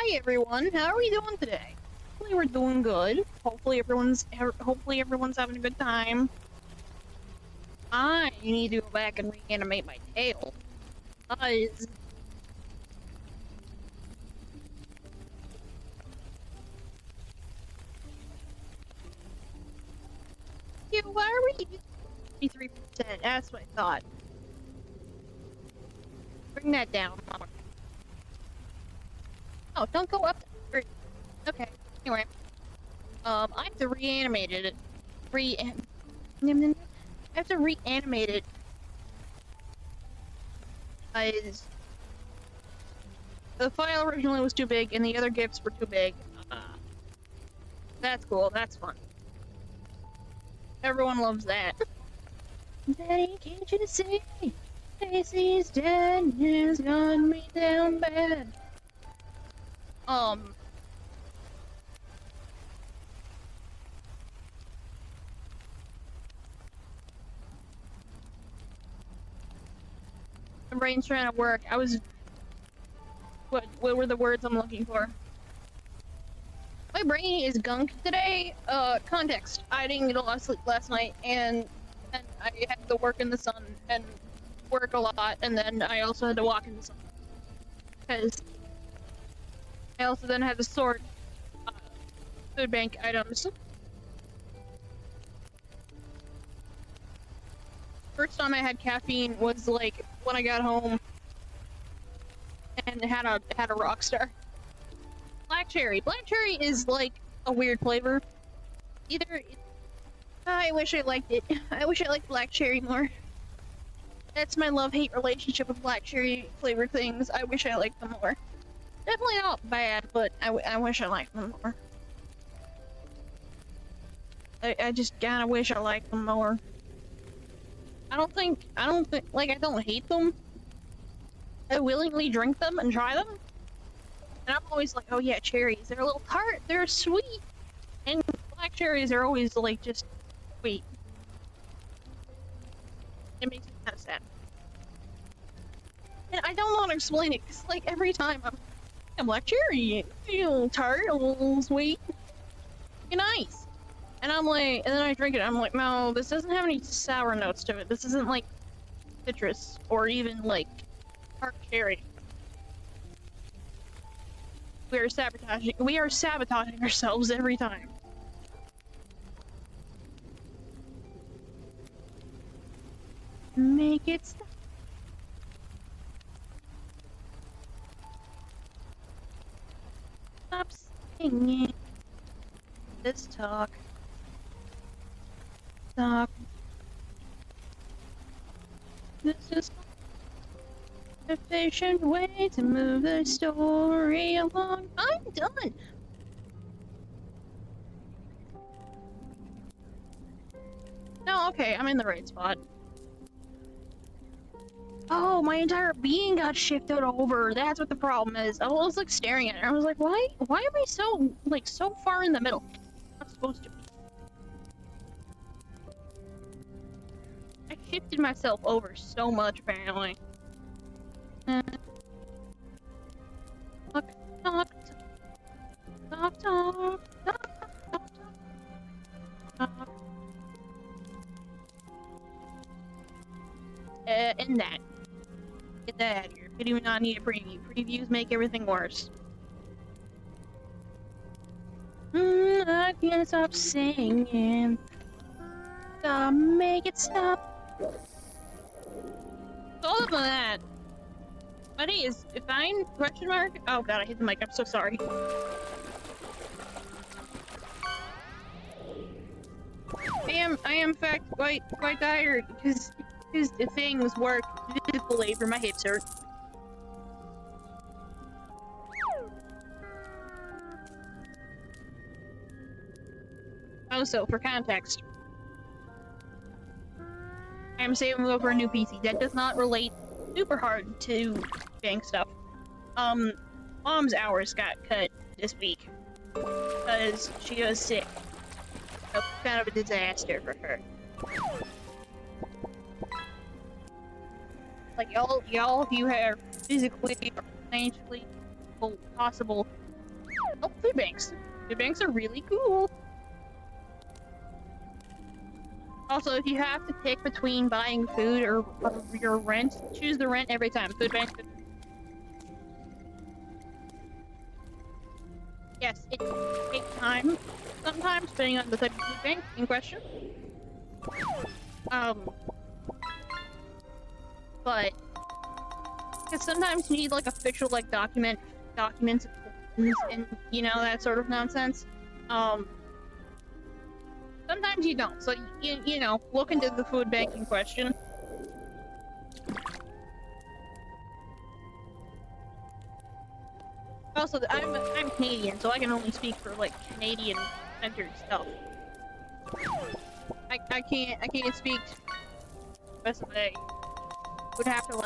Hi everyone, how are we doing today? Hopefully we're doing good. Hopefully everyone's having a good time. I need to go back and reanimate my tail. Guys. Why are we 53%? That's what I thought. Bring that down. Oh, don't go up. Okay. Anyway. I have to reanimate it. I have to reanimate it. Guys. The file originally was too big and the other GIFs were too big. That's cool, that's fun. Everyone loves that. Daddy, can't you see? Stacy's dead has got me down bad. My brain's trying to work. What were the words I'm looking for? My brain is gunk today. Context. I didn't get a lot of sleep last night, and I had to work in the sun and work a lot, and then I also had to walk in the sun. Because I also then had to sort food bank items. First time I had caffeine was like when I got home and had a Rockstar. Black cherry. Black cherry is like a weird flavor. I wish I liked it. I wish I liked black cherry more. That's my love-hate relationship with black cherry flavored things. I wish I liked them more. Definitely not bad, but I wish I liked them more. I just kinda wish I liked them more. I don't think, like, I don't hate them. I willingly drink them and try them. And I'm always like, oh yeah, cherries. They're a little tart, they're sweet. And black cherries are always, like, just sweet. It makes me kind of sad. And I don't want to explain it, because, like, every time I'm black cherry, a little tart, a little sweet, nice. And I'm like, and then I drink it, I'm like, no, this doesn't have any sour notes to it. This isn't, like, citrus, or even, like, tart cherry. We are sabotaging ourselves every time. Make it stop. Stop singing. Let's talk. Talk. This is an efficient way to move the story along. I'm done. No, okay, I'm in the right spot. Oh, my entire being got shifted over. That's what the problem is. I was like staring at it. I was like, why am I so so far in the middle? I'm not supposed to be. I shifted myself over so much apparently. Talk. And that. Get that out of here. We do not need a preview. Previews make everything worse. I can't stop singing. Make it stop. So other than that, my day is fine? Question mark? Oh god, I hit the mic. I'm so sorry. I am in fact quite tired because the things work physical labor. My hips hurt. Also, for context, I am saving over a new PC. That does not relate super hard to bank stuff. Mom's hours got cut this week because she was sick. So, kind of a disaster for her. Like, y'all, if you have physically or financially possible Oh, food banks. Food banks are really cool. Also, if you have to pick between buying food or your rent, choose the rent every time. Food bank. Yes, it takes time sometimes, depending on the type of food bank in question. But because sometimes you need like official like documents and you know that sort of nonsense. Sometimes you don't. So you know, look into the food bank in question. Also, I'm Canadian, so I can only speak for like Canadian-centered stuff. I can't speak the rest of the day. Would have to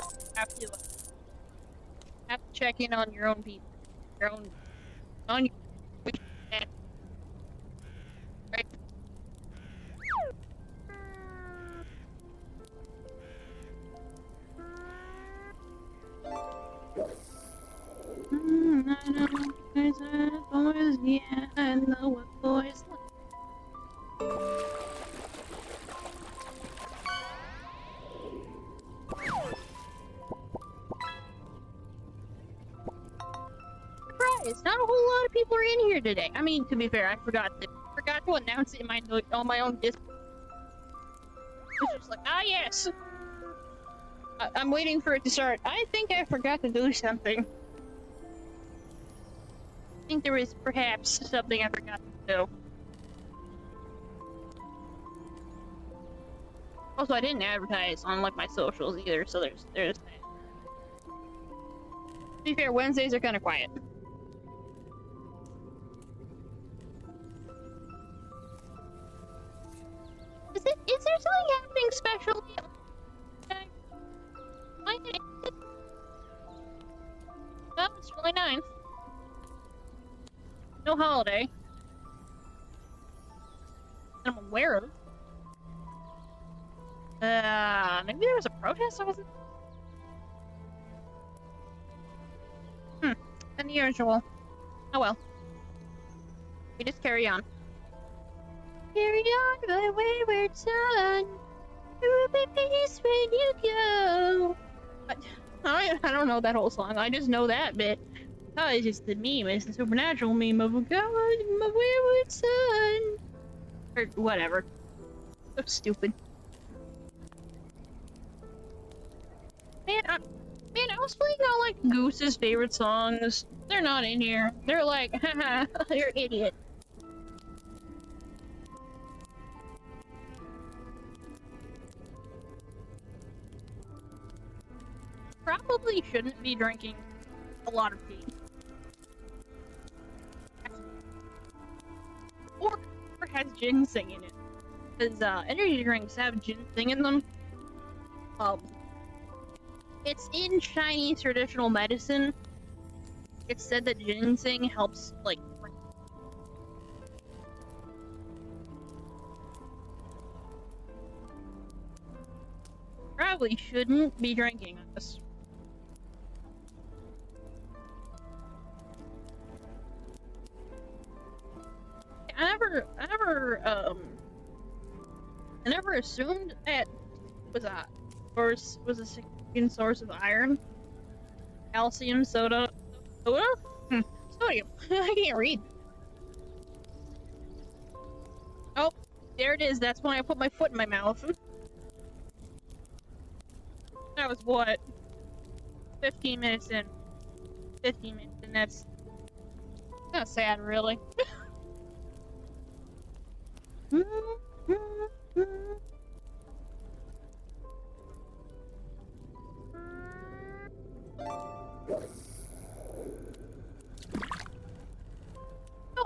check in on your own people, your own on your right. I know what boys are boys, yeah, I know what boys like. Surprise! Not a whole lot of people are in here today. I mean, to be fair, I forgot to announce it in on my own Discord. It's just like, ah, yes. I'm waiting for it to start. I think I forgot to do something. I think there was perhaps something I forgot to do. Also, I didn't advertise on like my socials either, so there's that. To be fair, Wednesdays are kind of quiet. Is there something happening specially? No, it's July 9th. No holiday. That I'm aware of. Maybe there was a protest or wasn't? Unusual. Oh well. We just carry on. Carry on, my wayward son. There will be peace when you go. I don't know that whole song. I just know that bit. Oh, it's just the meme. It's the supernatural meme of God, my wayward son. Or whatever. So stupid. Man, I was playing all like Goose's favorite songs. They're not in here. They're like, haha, you're an idiot. Probably shouldn't be drinking a lot of tea. Or has ginseng in it. Because energy drinks have ginseng in them. It's in Chinese traditional medicine. It's said that ginseng helps, like, probably shouldn't be drinking this. I never assumed that was a significant source of iron. Calcium, soda? Sodium. I can't read. Oh, there it is. That's when I put my foot in my mouth. That was what? 15 minutes in. 15 minutes, and that's not sad, really. No,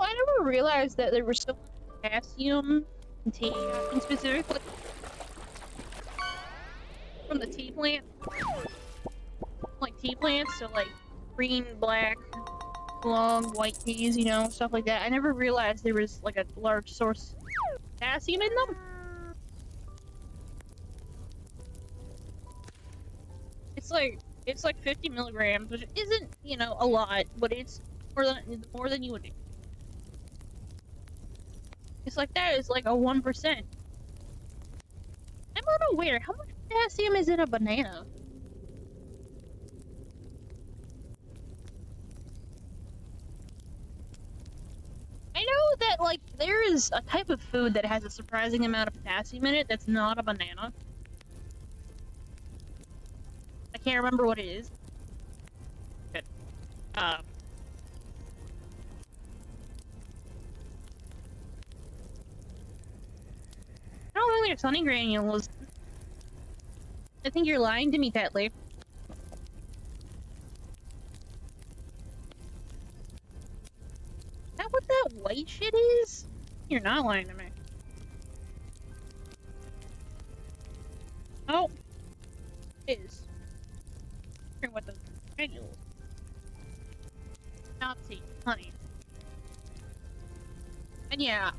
I never realized that there was so much potassium and tea, and specifically from the tea plant. Like tea plants, so like green, black, long, white teas, you know, stuff like that. I never realized there was like a large source of potassium in them. It's like 50 milligrams, which isn't, you know, a lot, but it's more than you would. It's like that is like a 1%. I'm unaware. How much potassium is in a banana? I know that, like, there is a type of food that has a surprising amount of potassium in it that's not a banana. I can't remember what it is. But, I don't think there's honey granules. I think you're lying to me, Tetley. Is that what that white shit is? You're not lying to me. Oh, it is. Here's what the granules. Nazi honey. And yeah,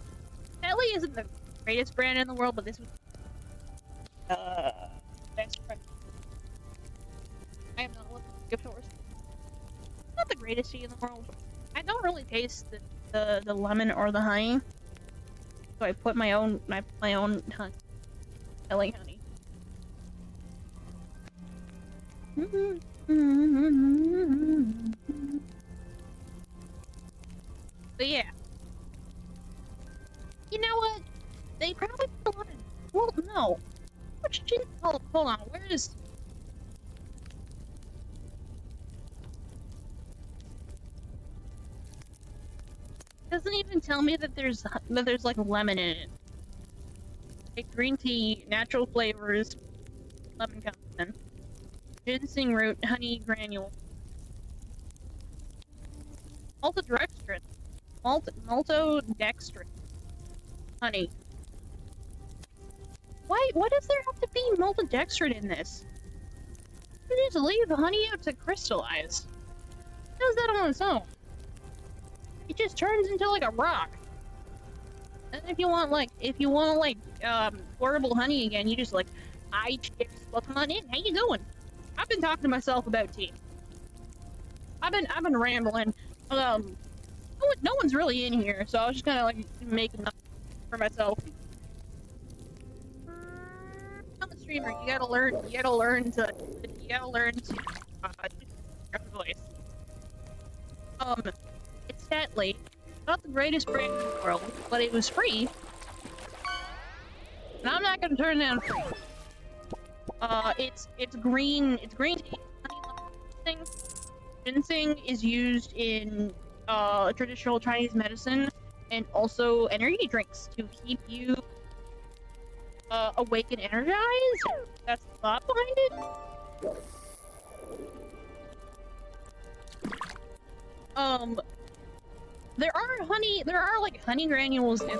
Tetley isn't the greatest brand in the world, but this was best friend. I am not looking for gift horse. Not the greatest tea in the world. I don't really taste the lemon or the honey, so I put my own honey. I like honey. But yeah, you know what? They probably put a lot of. Well, no. Hold on. Where is? Doesn't even tell me that there's like lemon in it. Like green tea, natural flavors, lemon content, ginseng root, honey granule, maltodextrin, maltodextrin, honey. Why does there have to be maltodextrin in this? You need to leave the honey out to crystallize. It does that on its own. It just turns into like a rock. And if you want horrible honey again, you just like, hi chicks, welcome on in. How you doing? I've been talking to myself about tea. I've been rambling. No one's really in here, so I was just kind of like making up for myself. I'm a streamer. You gotta learn to your voice. It's Tetley. Not the greatest brand in the world, but it was free. And I'm not gonna turn down free. It's green tea. Ginseng. Ginseng is used in traditional Chinese medicine and also energy drinks to keep you awake and energized. That's the thought behind it. There are like honey granules in,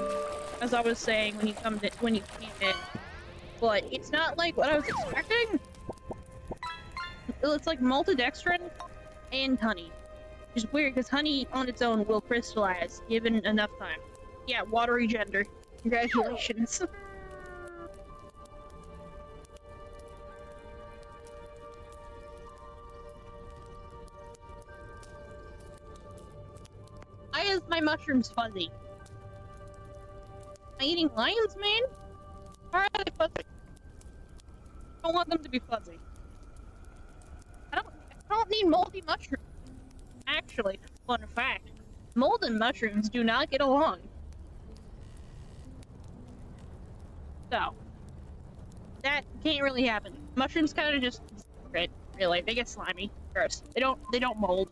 as I was saying when you came in, but it's not like what I was expecting. It's like maltodextrin and honey, which is weird because honey on its own will crystallize given enough time. Yeah, watery gender. Congratulations. Why is my mushrooms fuzzy? Am I eating lion's mane? Why are they fuzzy? I don't want them to be fuzzy. I don't need moldy mushrooms. Actually, fun fact, mold and mushrooms do not get along. So, that can't really happen. Mushrooms kind of just, really, they get slimy. Gross. They don't mold.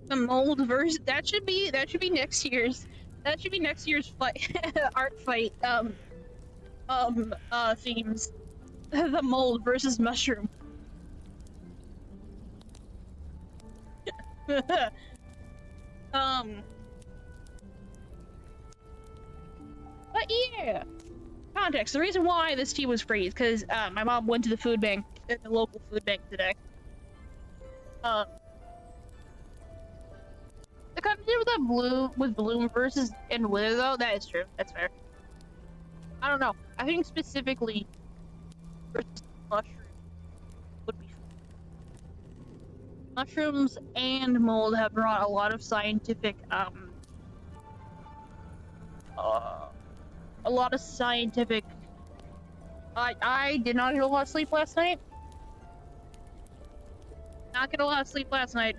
The mold version that should be next year's fight art fight themes. The mold versus mushroom. But yeah, context. The reason why this tea was free is because my mom went to the food bank at the local food bank today. The company with that Bloom versus and blue though, that is true. That's fair. I don't know. I think specifically versus mushroom Mushrooms and mold have brought a lot of scientific, a lot of scientific. I did not get a lot of sleep last night. Not get a lot of sleep last night.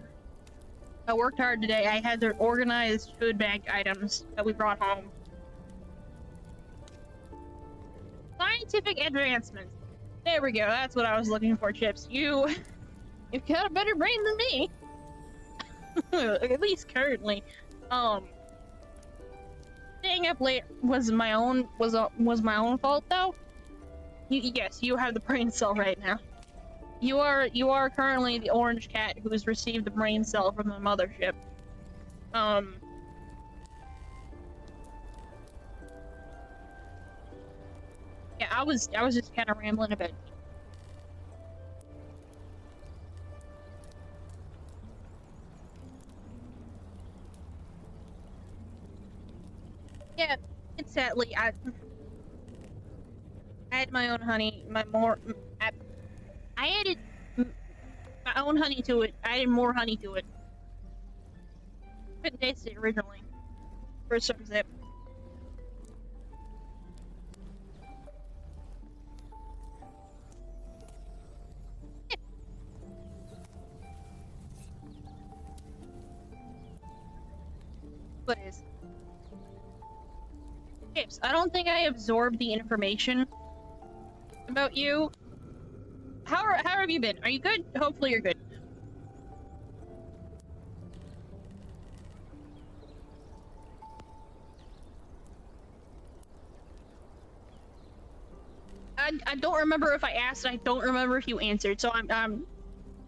I worked hard today. I had to organize food bank items that we brought home. Scientific advancements. There we go. That's what I was looking for, Chips. You've got a better brain than me. At least currently. Staying up late was my own fault though. Yes, you have the brain cell right now. You are currently the orange cat who has received the brain cell from the mothership. Yeah, I was just kind of rambling a bit. Yeah, it's sadly I had my own honey, I added my own honey to it. I added more honey to it. Couldn't taste it originally. For some zip. What is? Chips, I don't think I absorbed the information about you. How have you been? Are you good? Hopefully you're good. I don't remember if I asked, and I don't remember if you answered, so I'm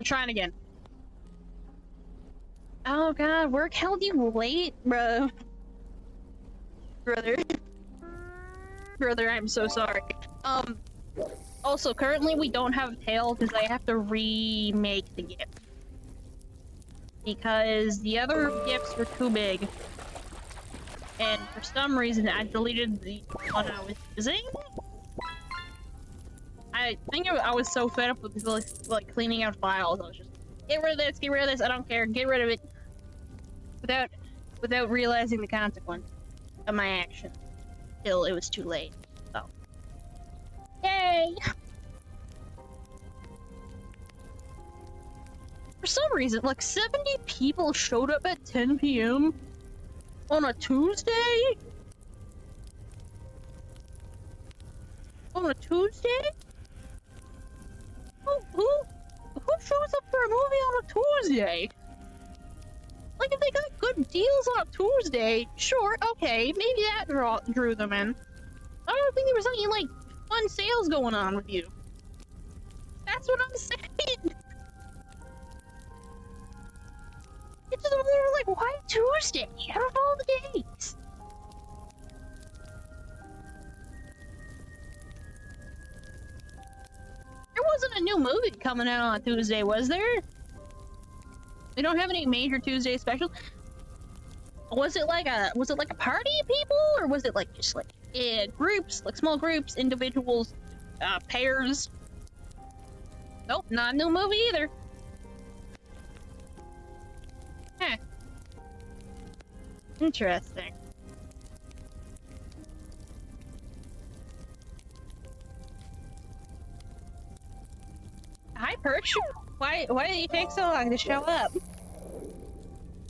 trying again. Oh god, work held you late, bro. Brother, I'm so sorry. Also, currently we don't have a tail because I have to remake the gift. Because the other gifts were too big. And for some reason, I deleted the one I was using. I think I was so fed up with like cleaning out files. I was just, get rid of this, I don't care, get rid of it. Without realizing the consequence of my action. Till it was too late. So. Yay! For some reason, like 70 people showed up at 10 p.m. on a Tuesday? On a Tuesday? Who shows up for a movie on a Tuesday? Like, if they got good deals on a Tuesday, sure, okay, maybe that drew them in. I don't think there was any, like, fun sales going on with you. That's what I'm saying! It's just, like, why Tuesday? Out of all the days? There wasn't a new movie coming out on Tuesday, was there? We don't have any major Tuesday specials. Was it like a party of people, or was it like just like groups, like small groups, individuals, pairs? Nope, not a new movie either. Huh. Interesting. Hi, Perch. Why did you take so long to show up?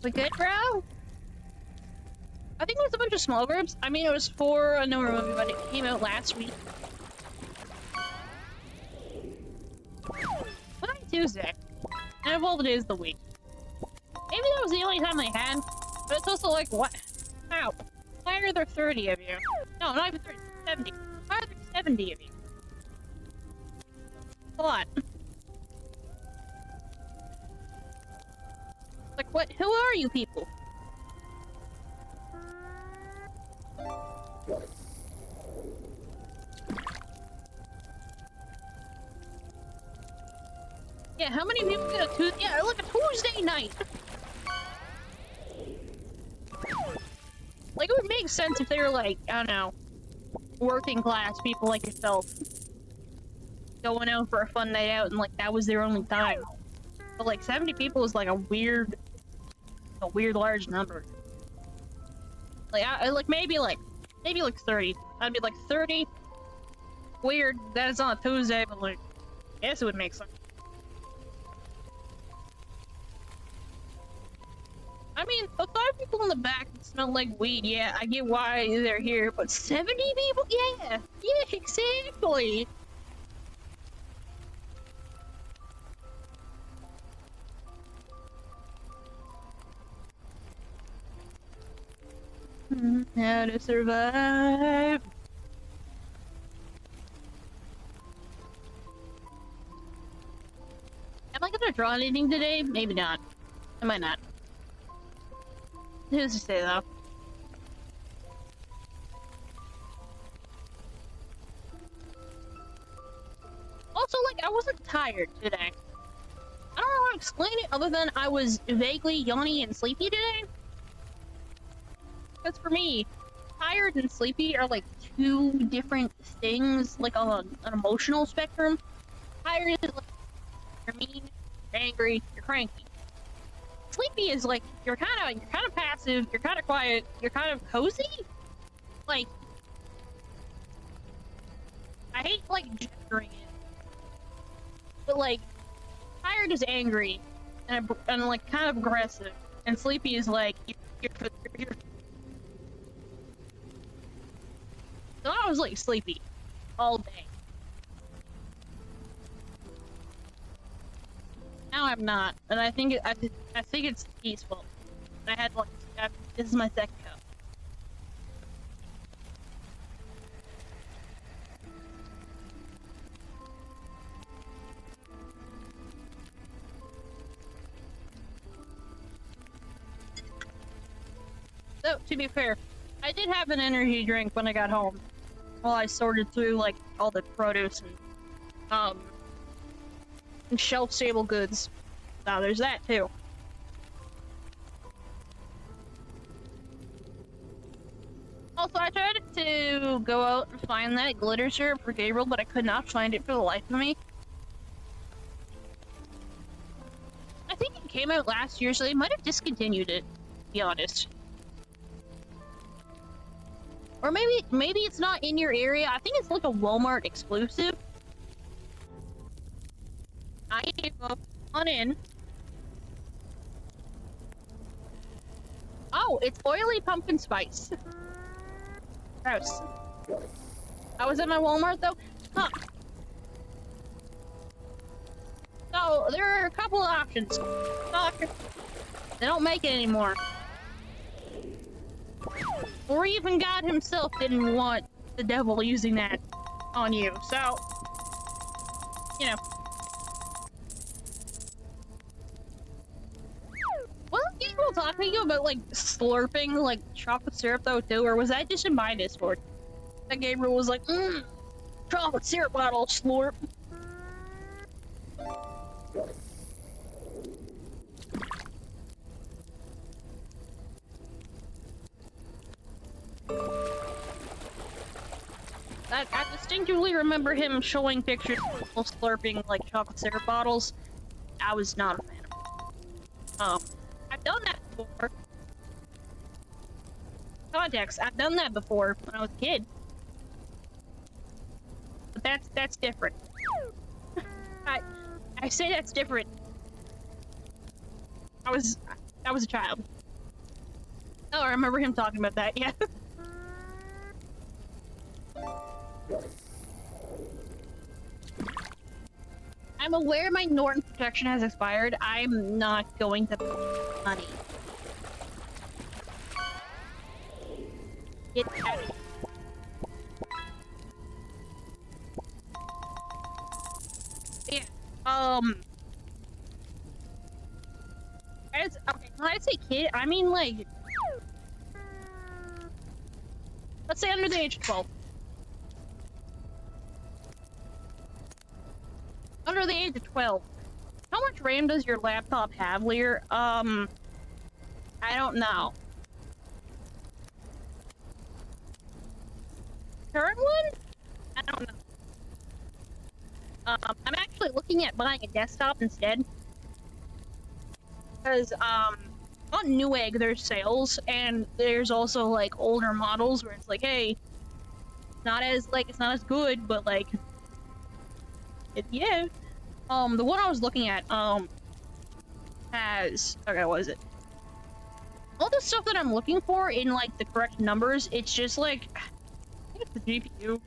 We good, bro? I think it was a bunch of small groups. I mean, it was for a newer movie, but it came out last week. Why Tuesday? Out of all the days of the week. Maybe that was the only time they had, but it's also like, what? How? Why are there 30 of you? No, not even 30, 70. Why are there 70 of you? A lot. Like, what? Who are you people? Yeah, how many people get a Tuesday? Yeah, like a Tuesday night! Like, it would make sense if they were like, I don't know, working class people like yourself. Going out for a fun night out and like, that was their only time. But like 70 people is like a weird large number. Like like maybe like 30. I'd be like 30. Weird. That is on a Tuesday, but like, I guess it would make sense. I mean, the 5 people in the back that smell like weed, yeah, I get why they're here, but 70 people? Yeah, exactly. How to survive. Am I gonna draw anything today? Maybe not. I might not. Who's to say though? Also, like, I wasn't tired today. I don't know how to explain it other than I was vaguely yawny and sleepy today. Because for me, tired and sleepy are like 2 different things, like on an emotional spectrum. Tired is like you're mean, you're angry, you're cranky. Sleepy is like you're kind of passive, you're kind of quiet, you're kind of cozy. Like, I hate like gendering it, but like tired is angry and like kind of aggressive, and sleepy is like you're. So I was like sleepy all day. Now I'm not, and I think it's peaceful. I had like this is my second cup. So to be fair, I did have an energy drink when I got home, while I sorted through like all the produce and shelf-stable goods. So there's that too. Also, I tried to go out and find that glitter syrup for Gabriel, but I could not find it for the life of me. I think it came out last year, so they might have discontinued it, to be honest. Or maybe it's not in your area. I think it's like a Walmart exclusive. I go on in. Oh, it's oily pumpkin spice. Gross. I was at my Walmart though. Huh. So there are a couple of options. They don't make it anymore. Or even God himself didn't want the devil using that on you. So, you know. Wasn't Gabriel talking to you about like slurping like chocolate syrup though too, or was that just in my Discord? That Gabriel was like, chocolate syrup bottle slurp. I distinctly remember him showing pictures of people slurping like chocolate syrup bottles. I was not a fan of it. I've done that before. Context, I've done that before when I was a kid. But that's different. I say that's different. I was a child. Oh, I remember him talking about that, yeah. I'm aware my Norton protection has expired. I'm not going to pay money. Get out of here. Yeah. Okay, when I say kid, I mean like, let's say under the age of 12. Under the age of 12. How much RAM does your laptop have, Lear? I don't know. Current one? I don't know. I'm actually looking at buying a desktop instead. because on Newegg there's sales, and there's also like older models where it's like, hey, it's not as good, but like, yeah. The one I was looking at has, okay, what is it? All the stuff that I'm looking for in like the correct numbers, it's just like, I think it's the GPU.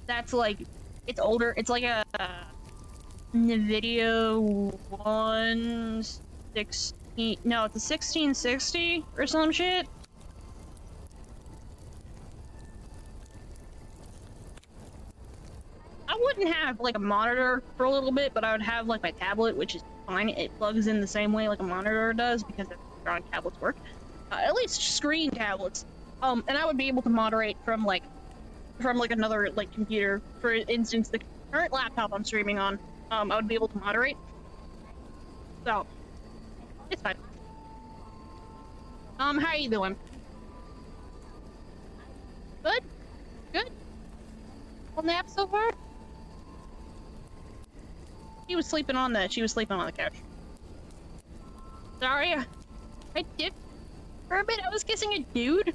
That's like, it's older. It's like a NVIDIA 116. No, it's a 1660 or some shit. I wouldn't have like a monitor for a little bit, but I would have like my tablet, which is fine. It plugs in the same way like a monitor does because that's how strong tablets work. At least screen tablets. And I would be able to moderate from another like computer. For instance, the current laptop I'm streaming on, I would be able to moderate. So it's fine. How are you doing? Good? Good? Well, nap so far? She was sleeping on the couch. Sorry, I did for a bit. I was kissing a dude.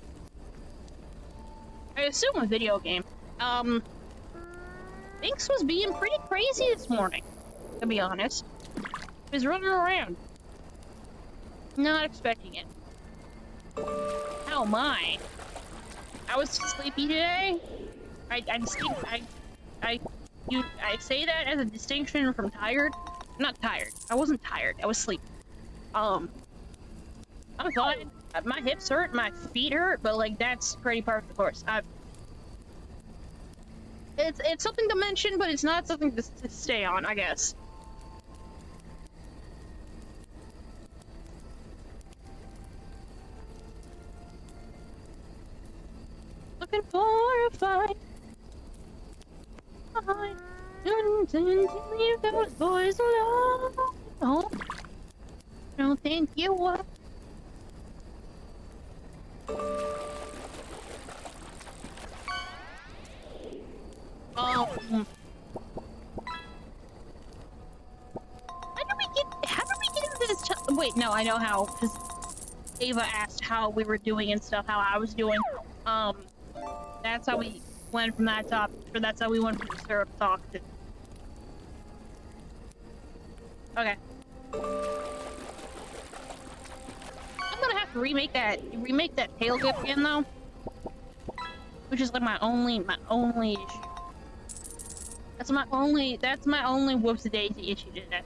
I assume a video game. Binks was being pretty crazy this morning, to be honest. He was running around. Not expecting it. Oh my. I was sleepy today. I say that as a distinction from tired. I'm not tired. I wasn't tired. I was sleepy. I'm fine. My hips hurt, my feet hurt, but like that's pretty par for the course. It's something to mention, but it's not something to stay on, I guess. Looking for a fight. I don't leave those boys alone. Oh, don't think you were. How did we get into this? Wait, no, I know how. Because Ava asked how we were doing and stuff, how I was doing. That's how we went from that topic, or that's how we went from the syrup talk to. Okay. I'm gonna have to remake that tail whip again though, which is like my only issue. That's my only whoops-a-daisy issue today.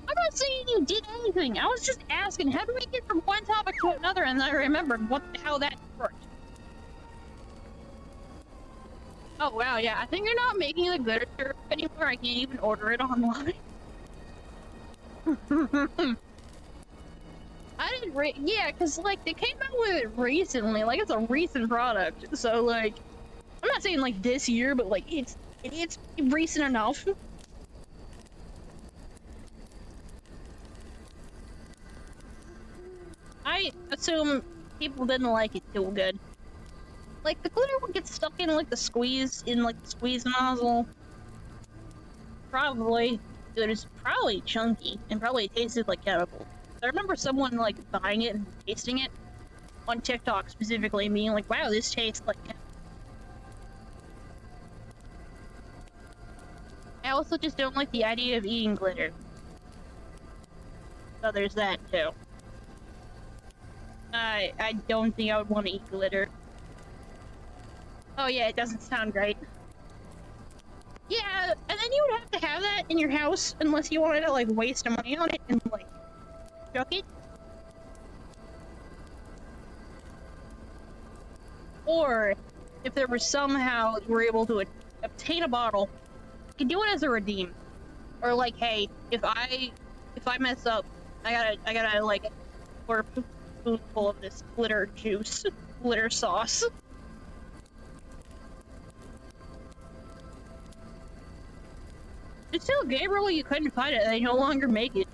I'm not saying you did anything. I was just asking, how do we get from one topic to another? And I remembered how that worked. Oh wow, yeah. I think they're not making the glitter syrup anymore. I can't even order it online. I didn't yeah, cause like they came out with it recently. Like it's a recent product. So like, I'm not saying like this year, but like it's recent enough. I assume people didn't like it too good. Like the glitter would get stuck in like the squeeze nozzle. Probably. It was probably chunky and probably tasted like chemical. I remember someone like buying it and tasting it on TikTok specifically and being like, wow, this tastes like chemical. I also just don't like the idea of eating glitter. So there's that too. I don't think I would want to eat glitter. Oh yeah, it doesn't sound great. Yeah, and then you would have to have that in your house unless you wanted to like waste money on it and like chuck it. Or if there was somehow you were able to obtain a bottle, you could do it as a redeem. Or like, hey, if I mess up, I gotta like pour a spoonful of this glitter juice, glitter sauce. It's still Gabriel, you couldn't find it. They no longer make it.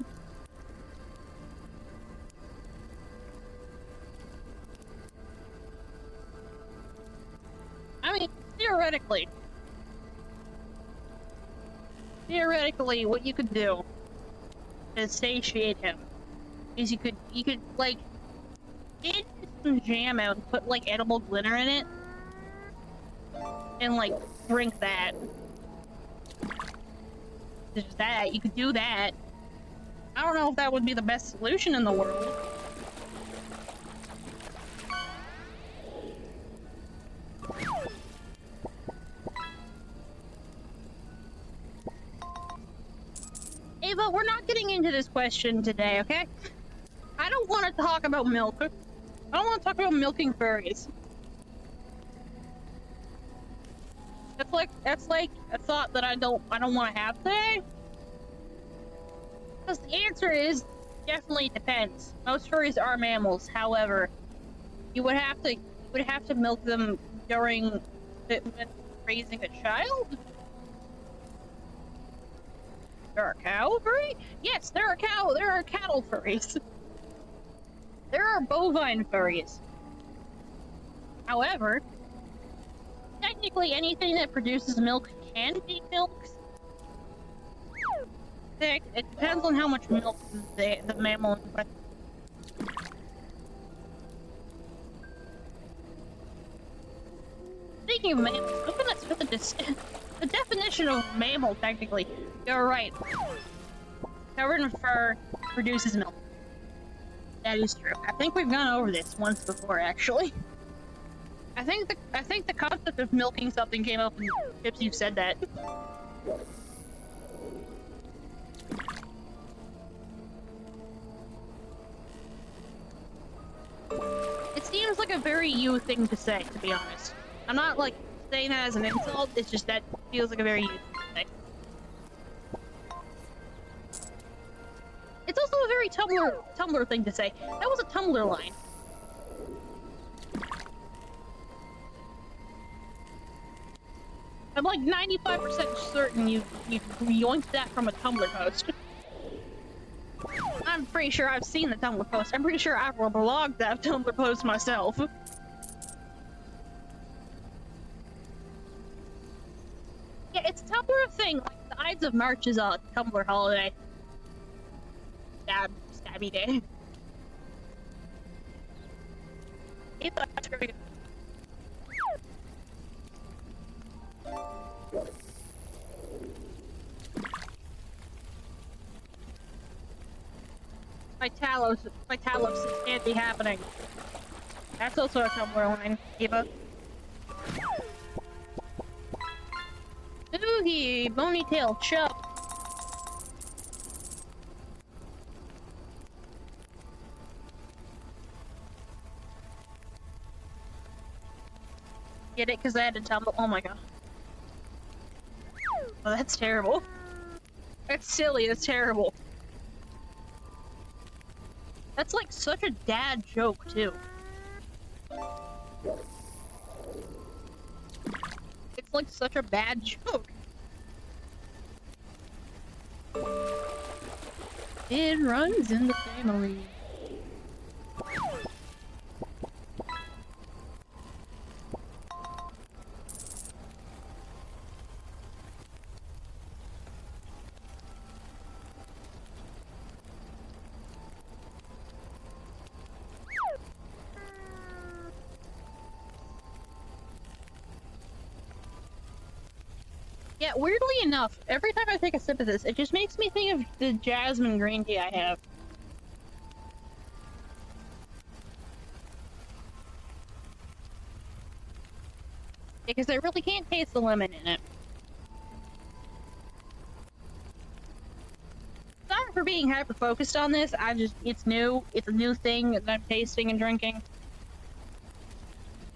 I mean, theoretically. theoretically, what you could do to satiate him is you could like get some jam out and put like edible glitter in it and like drink that. There's that. You could do that. I don't know if that would be the best solution in the world. Ava, we're not getting into this question today, okay? I don't want to talk about milk. I don't want to talk about milking furries. That's like a thought that I don't want to have today. Because the answer is definitely depends. Most furries are mammals. However, you would have to milk them during raising a child. There are cow furries? Yes, there are cattle furries. There are bovine furries. However, technically anything that produces milk can be milked. It depends on how much milk the mammal. Speaking of mammals, look at the definition of mammal, technically. You're right. Covered in fur, produces milk. That is true. I think we've gone over this once before, actually. I think the concept of milking something came up in Chips. You've said that. It seems like a very you thing to say, to be honest. I'm not like saying that as an insult. It's just that feels like a very you thing to say. It's also a very Tumblr thing to say. That was a Tumblr line. I'm like 95% certain you yoinked that from a Tumblr post. I'm pretty sure I've seen the Tumblr post. I'm pretty sure I've blogged that Tumblr post myself. Yeah, it's a Tumblr thing. Like, the Ides of March is a Tumblr holiday. Stabby day. That's very good. My Talos can't be happening. That's also a Tumblr line, Eva. Oogie, bony tail chub. Get it? Because I had to tumble. Oh my god. Oh, that's terrible. That's silly. That's terrible. That's like such a dad joke, too. It's like such a bad joke. It runs in the family. Yeah, weirdly enough, every time I take a sip of this, it just makes me think of the jasmine green tea I have. Because I really can't taste the lemon in it. Sorry for being hyper-focused on this, it's new. It's a new thing that I'm tasting and drinking.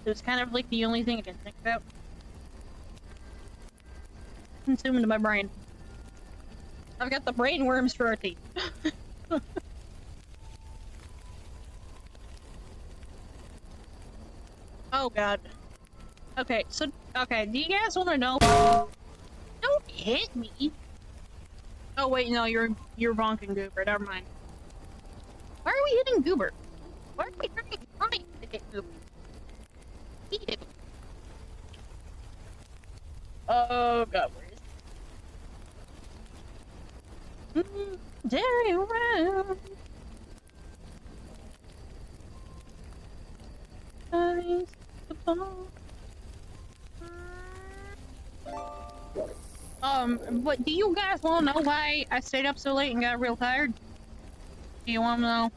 So it's kind of like the only thing I can think about. Consume into my brain. I've got the brain worms for a tea. Oh god. Okay, do you guys want to know? Don't hit me! Oh wait, no, you're bonking Goober, never mind. Why are we hitting Goober? Why are we trying to hit Goober? Eat it. Oh god, where is it? Dairy around. But do you guys want to know why I stayed up so late and got real tired? Do you want to know?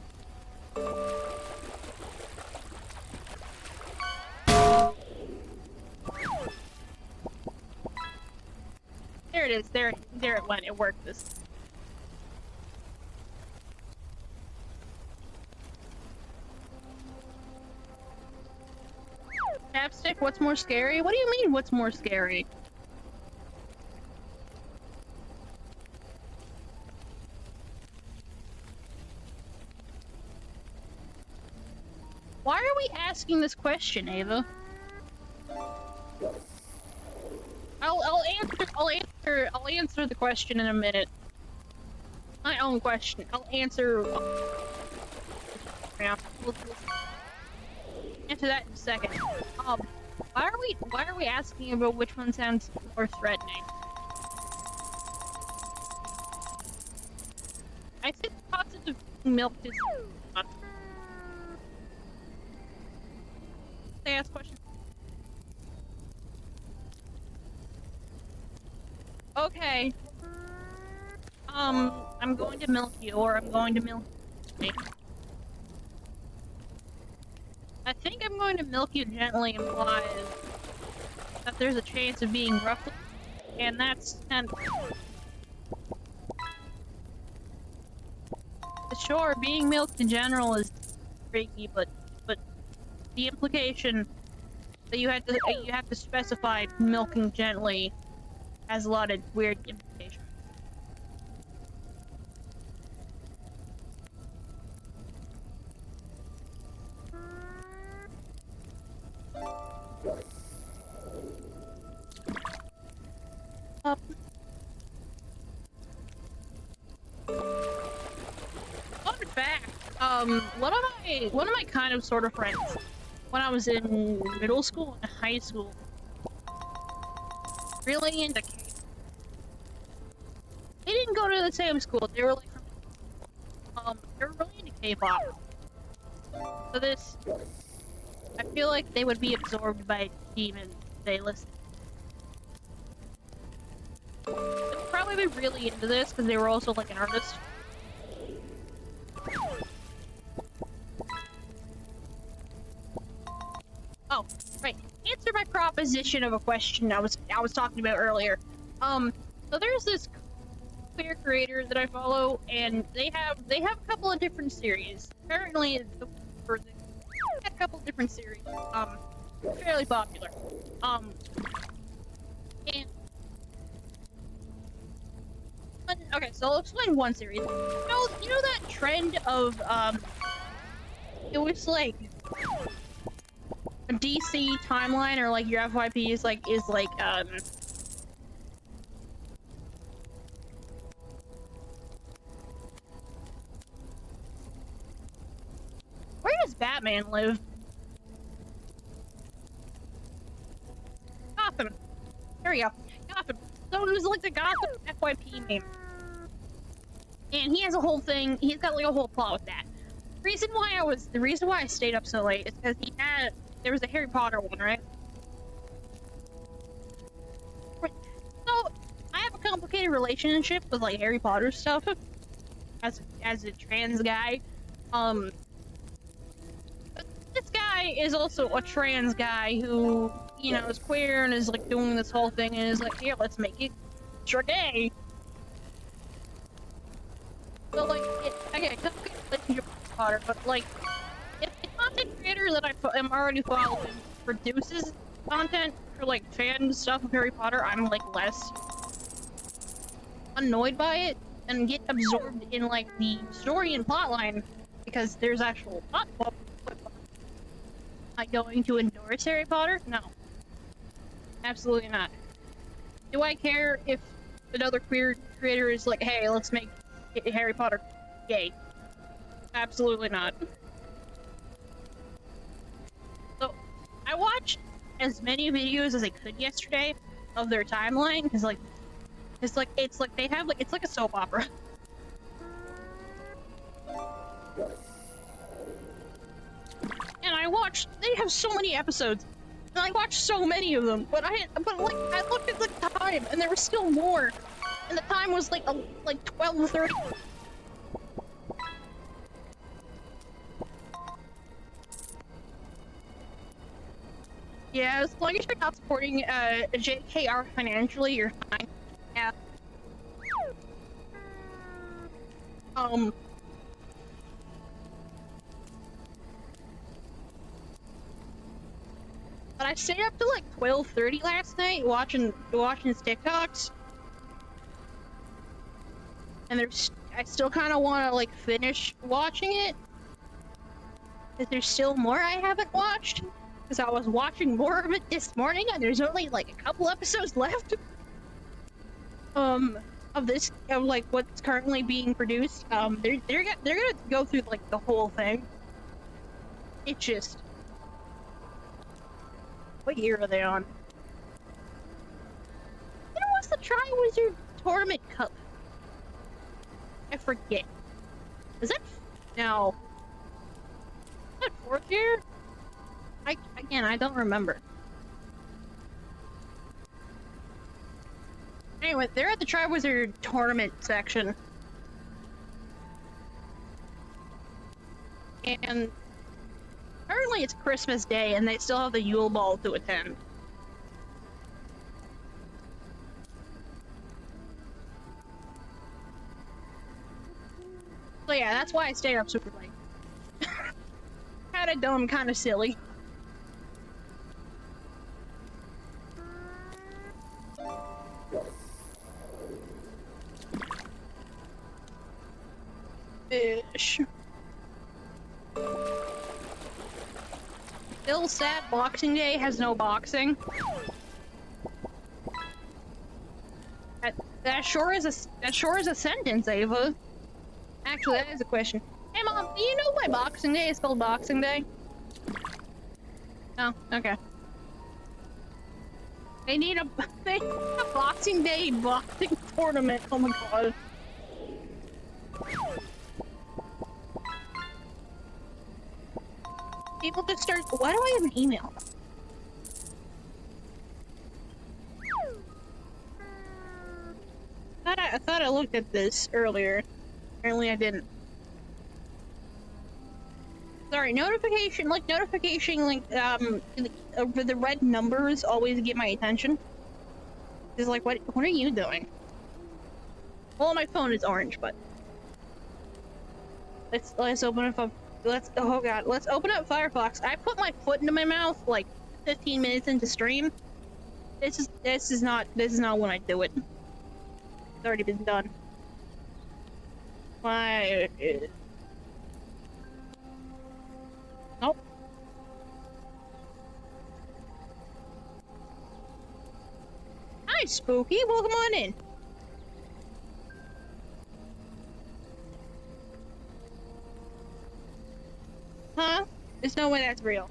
There it is. There it went. It worked. This. Chapstick, what's more scary? What do you mean, what's more scary? Why are we asking this question, Ava? I'll answer the question in a minute. My own question. I'll answer. Yeah, we'll answer that in a second. Why are we asking about which one sounds more threatening? I think positive milk is. They ask questions. Okay. I'm going to milk you, or I'm going to milk you. I think I'm going to milk you gently implies that there's a chance of being rough, and that's kind of... Sure, being milked in general is freaky, but the implication that you have to specify milking gently has a lot of weird implications. Fun fact, one of my kind of sort of friends, when I was in middle school and high school, really into K. They didn't go to the same school. They were like they were really into K-pop. So this, I feel like they would be absorbed by demons if they listen. They would probably be really into this because they were also like an artist. Oh, right. Answer my proposition of a question I was talking about earlier. So there's this queer creator that I follow, and they have a couple of different series. Apparently, they have a couple of different series. Fairly popular. And okay, so I'll explain one series. You know that trend of it was like a DC timeline, or like your FYP is like where does Batman live? Gotham. There we go. Gotham. So it was like the Gotham FYP name. And he has a whole thing, he's got like a whole plot with that. The reason why I stayed up so late is because there was a Harry Potter one, right? So, I have a complicated relationship with like Harry Potter stuff as a trans guy. But this guy is also a trans guy who, you know, is queer and is like doing this whole thing and is like, here, let's make it extra gay. So like, okay, relationship with Potter, but like, if the content creator that I am already following produces content for like fan stuff of Harry Potter, I'm like less annoyed by it and get absorbed in like the story and plotline because there's actual plot. Am I going to endorse Harry Potter? No. Absolutely not. Do I care if another queer creator is like, hey, let's make Harry Potter gay? Absolutely not. So, I watched as many videos as I could yesterday of their timeline, because like, it's like they have like, it's like a soap opera. they have so many episodes, and I watched so many of them, but I looked at the time, and there was still more, and the time was like 12:30. Yeah, as long as you're not supporting JKR financially, you're fine. Yeah. But I stayed up to like 12:30 last night watching his TikToks. And I still kind of want to like finish watching it. Because there's still more I haven't watched. Because I was watching more of it this morning and there's only like a couple episodes left. Of like what's currently being produced. They're gonna go through like the whole thing. It just, what year are they on? You know what's the Tri-Wizard Tournament Cup? I forget. Is that no? Is that 4th year? I don't remember. Anyway, they're at the Tri-Wizard Tournament section. And currently it's Christmas Day and they still have the Yule Ball to attend. So yeah, that's why I stayed up super late. Kinda dumb, kinda silly. Ish. Still sad Boxing Day has no boxing. That sure is a sentence, Ava. Actually, that is a question. Hey Mom, do you know why Boxing Day is called Boxing Day? Oh, okay. They need a Boxing Day boxing tournament. Oh my god. People just start. Why do I have an email? I thought I looked at this earlier. Apparently I didn't. Sorry, notification, like, the red numbers always get my attention. It's like, what are you doing? Well, my phone is orange, but... Let's open up oh god, let's open up Firefox. I put my foot into my mouth, like, 15 minutes into stream. This is not when I do it. It's already been done. Why? Nope. Hi, Spooky. Welcome on in. Huh? There's no way that's real.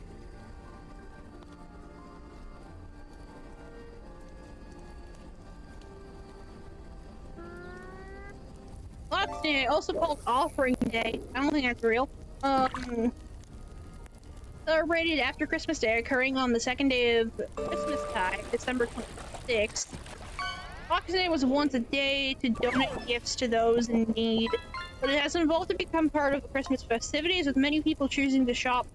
Boxing Day, also called Offering Day. I don't think that's real. Celebrated after Christmas Day, occurring on the second day of Christmastide, December 26th. Boxing Day was once a day to donate gifts to those in need, but it has evolved to become part of the Christmas festivities, with many people choosing to shop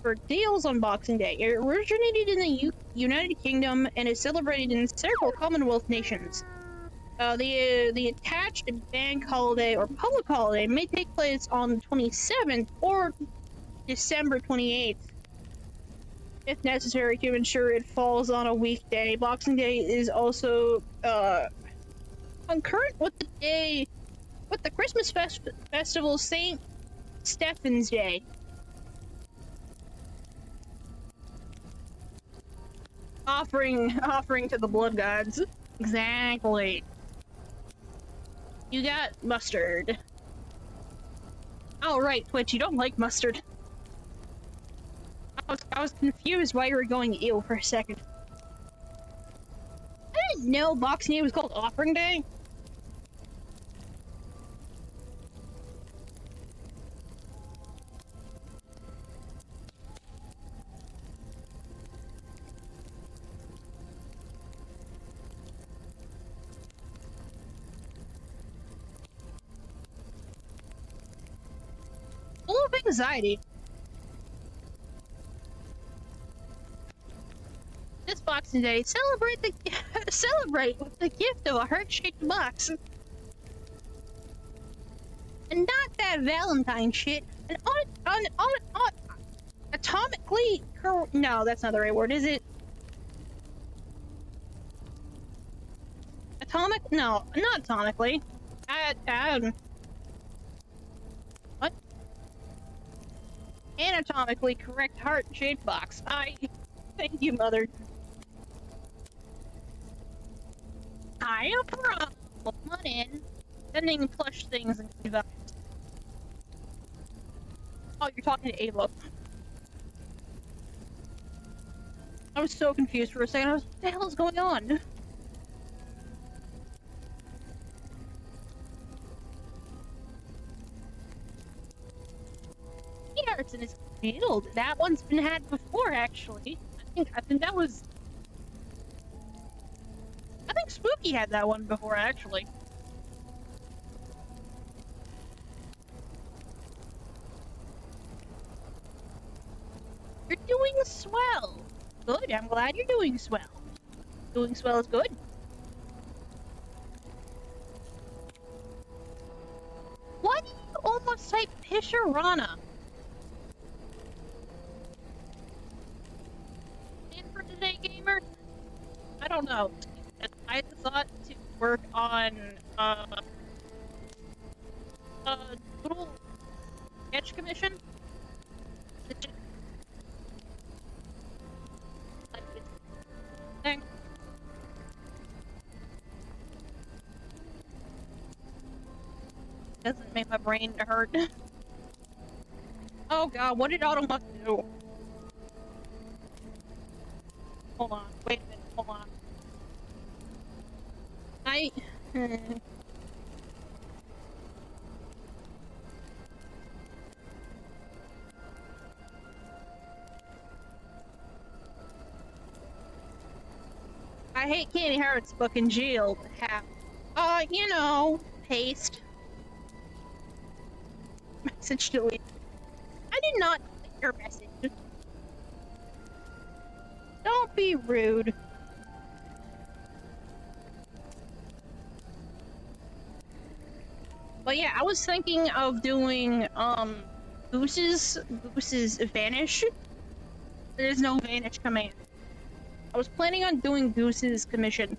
for deals on Boxing Day. It originated in the United Kingdom and is celebrated in several Commonwealth nations. The attached bank holiday or public holiday may take place on the 27th or December 28th, if necessary, to ensure it falls on a weekday. Boxing Day is also concurrent with the Christmas festival St. Stephen's Day. Offering to the blood gods. Exactly. You got mustard. Oh right, Twitch, you don't like mustard. I was confused why you were going ew for a second. I didn't know Boxing Day was called Offering Day. anxiety. This Boxing Day, celebrate with the gift of a heart-shaped box. And not that Valentine shit. An atomically no, that's not the right word, is it? Atomic? No, not atomically. What? Anatomically correct heart-shaped box. Thank you, mother. I no problem. Come on in. Sending plush things and vibes. Oh, you're talking to Ava. I was so confused for a second. I was, what the hell is going on? Harrison is killed. That one's been had before, actually. I think that was. I think Spooky had that one before, actually. You're doing swell. Good. I'm glad you're doing swell. Doing swell is good. Why did you almost type Pisharana? For today, gamer? I don't know. I thought to work on little sketch commission. Thing. Doesn't make my brain hurt. Oh god, what did Automux do? Hold on, wait a minute, hold on. I hate Candy Hearts, but congealed have. You know, paste. Message deleted. I did not delete your message. Don't be rude. But yeah, I was thinking of doing, Goose's Vanish. There's no Vanish command. I was planning on doing Goose's commission.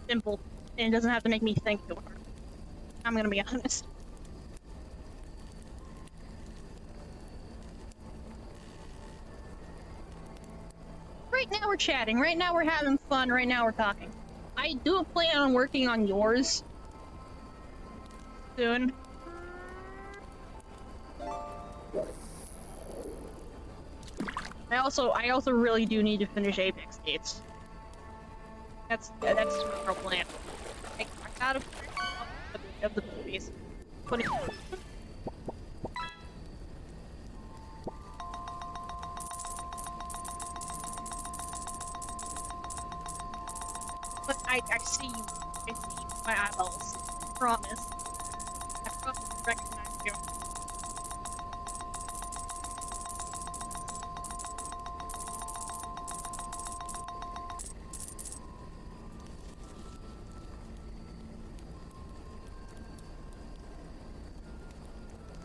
Simple. And it doesn't have to make me think too hard. I'm gonna be honest. Right now we're chatting. Right now we're having fun. Right now we're talking. I do plan on working on yours soon. I also really do need to finish Apex Gates. That's tomorrow plan. I gotta finish of the movies. But I see you. I see my eyeballs. I promise. I promise to recognize you.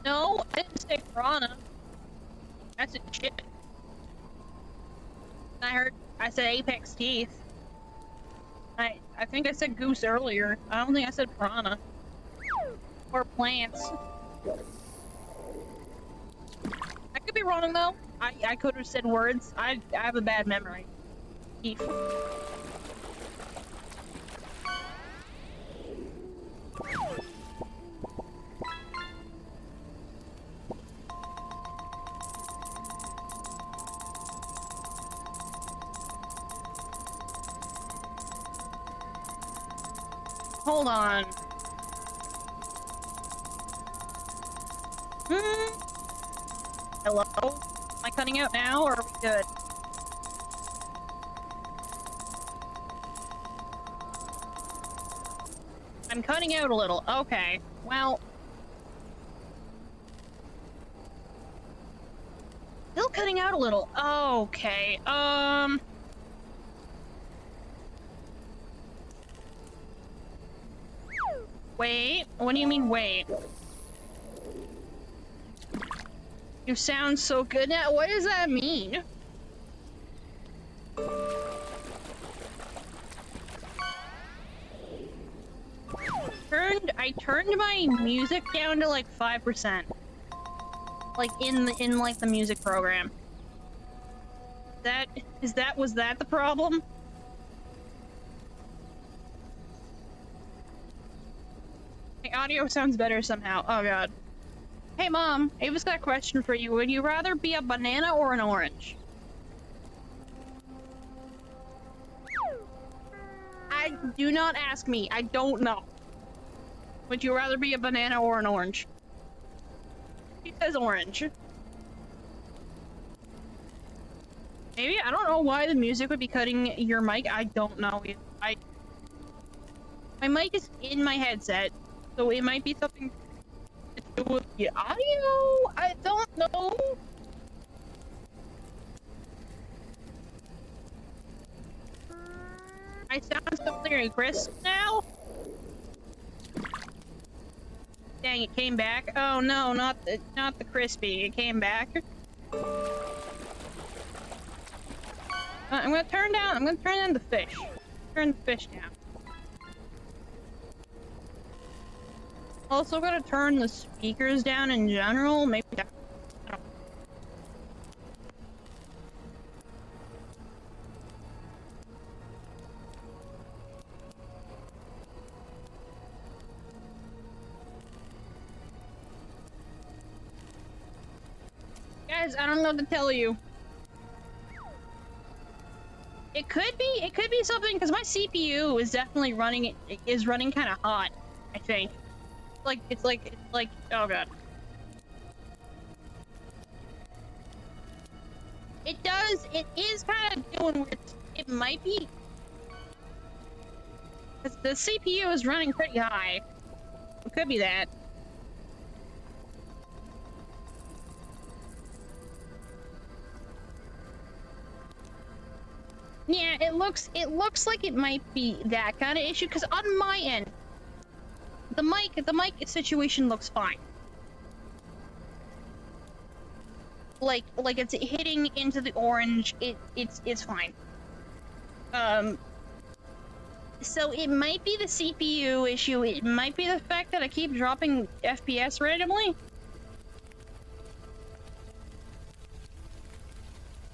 No, I didn't say Piranha. That's a shit. I said Apex Teeth. I think I said Goose earlier. I don't think I said Piranha. Or plants. I could be wrong though. I could have said words. I have a bad memory. Teeth. Hold on. Hello? Am I cutting out now, or are we good? I'm cutting out a little. Okay. Well... cutting out a little. Okay. Wait. What do you mean, wait? You sound so good now. What does that mean? I turned my music down to like 5%. Like in the music program. Was that the problem? My audio sounds better somehow. Oh god. Hey mom, Ava's got a question for you. Would you rather be a banana or an orange? Do not ask me. I don't know. Would you rather be a banana or an orange? He says orange. Maybe, I don't know why the music would be cutting your mic. I don't know. My mic is in my headset, so it might be something to do with the audio? I don't know. I sound so clear and crisp now. Dang, it came back. Oh no, not the crispy. It came back. I'm gonna turn down the fish. Turn the fish down. Also gonna turn the speakers down in general. Maybe. I don't know. Guys, I don't know what to tell you. It could be something because my CPU is definitely running kind of hot. I think. It's like oh god. It is kind of doing weird. It might be because the CPU is running pretty high. It could be that. Yeah, it looks like it might be that kind of issue because on my end, the mic situation looks fine. Like it's hitting into the orange. It's fine. So it might be the CPU issue. It might be the fact that I keep dropping FPS randomly.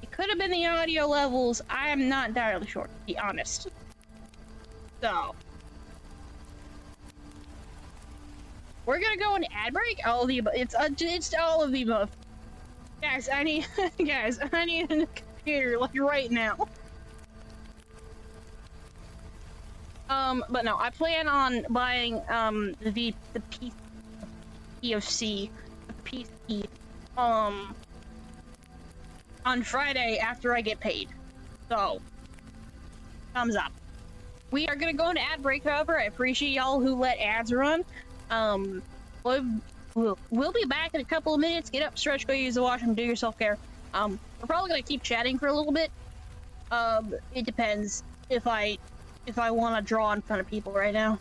It could have been the audio levels. I am not entirely sure, to be honest. So we're gonna go into ad break. All of the above. It's all of the above. Guys, I need a computer like right now. But no, I plan on buying the POC PC on Friday after I get paid. So thumbs up. We are gonna go into ad break, however. I appreciate y'all who let ads run. We'll be back in a couple of minutes. Get up, stretch, go use the washroom, do your self-care. We're probably gonna keep chatting for a little bit. It depends if I want to draw in front of people right now.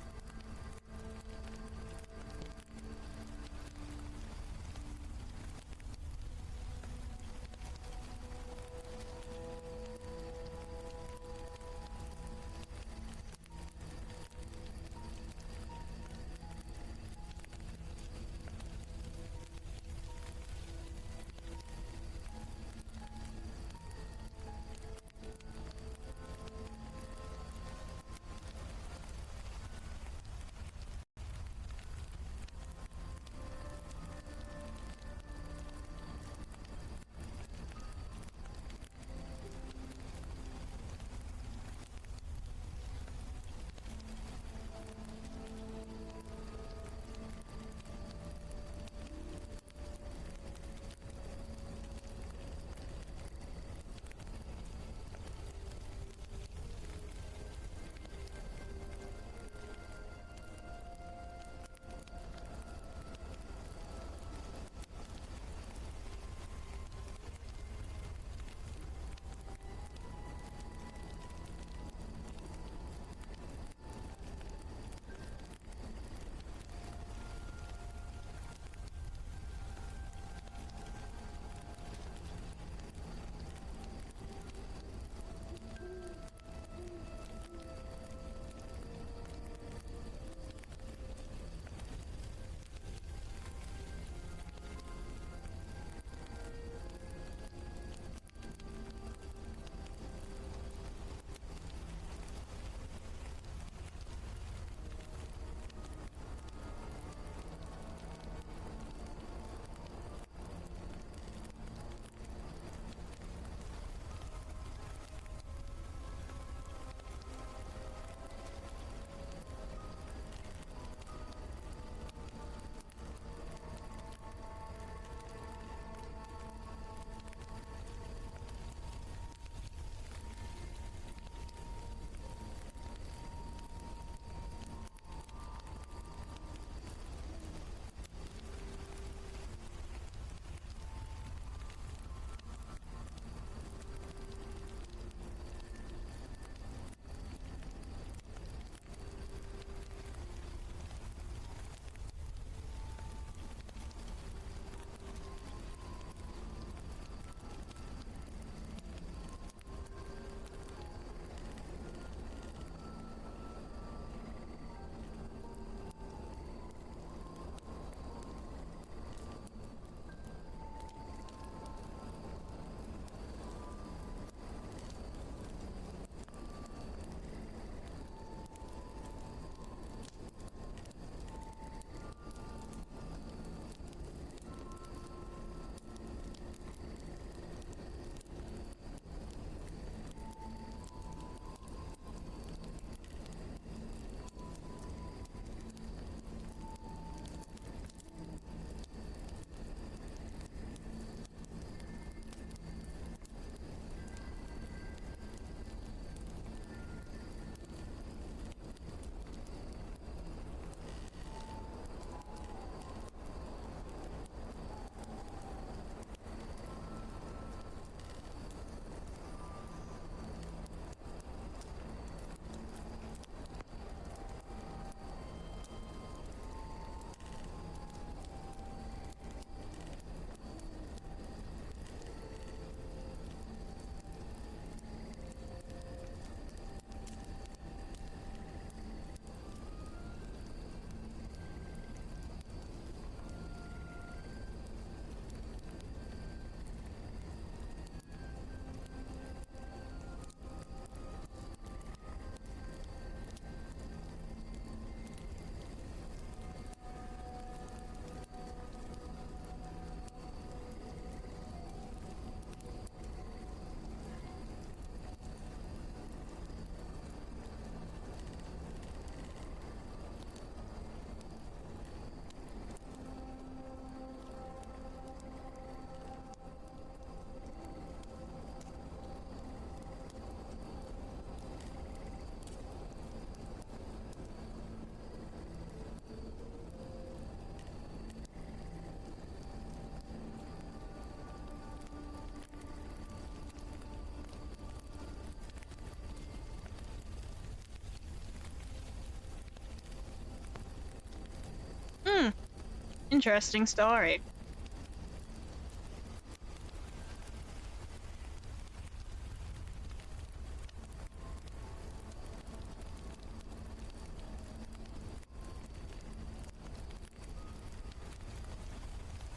Interesting story.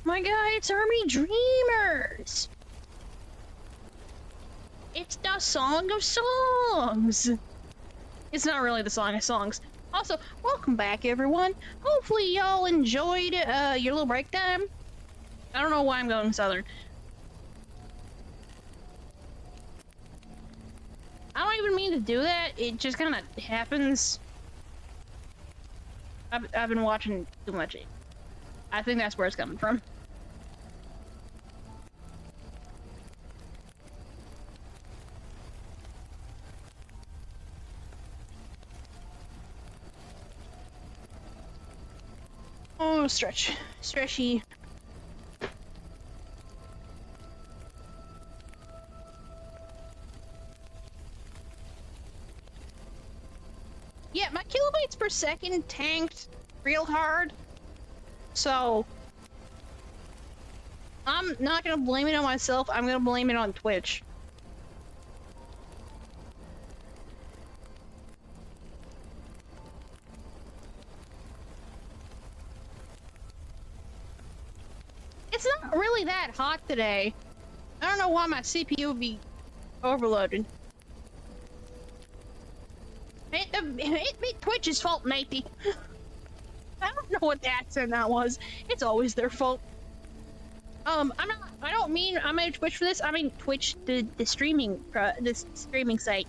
My God, it's Army Dreamers! It's the Song of Songs! It's not really the Song of Songs. Also, welcome back, everyone. Hopefully y'all enjoyed your little break time. I don't know why I'm going southern. I don't even mean to do that. It just kind of happens. I've been watching too much. I think that's where it's coming from. Oh, stretchy. Yeah, my kilobytes per second tanked real hard, so I'm not gonna blame it on myself, I'm gonna blame it on Twitch. It's not really that hot today. I don't know why my CPU would be overloaded. It be Twitch's fault, matey. I don't know what the accent that was. It's always their fault. I don't mean I made Twitch for this. I mean Twitch, the streaming site.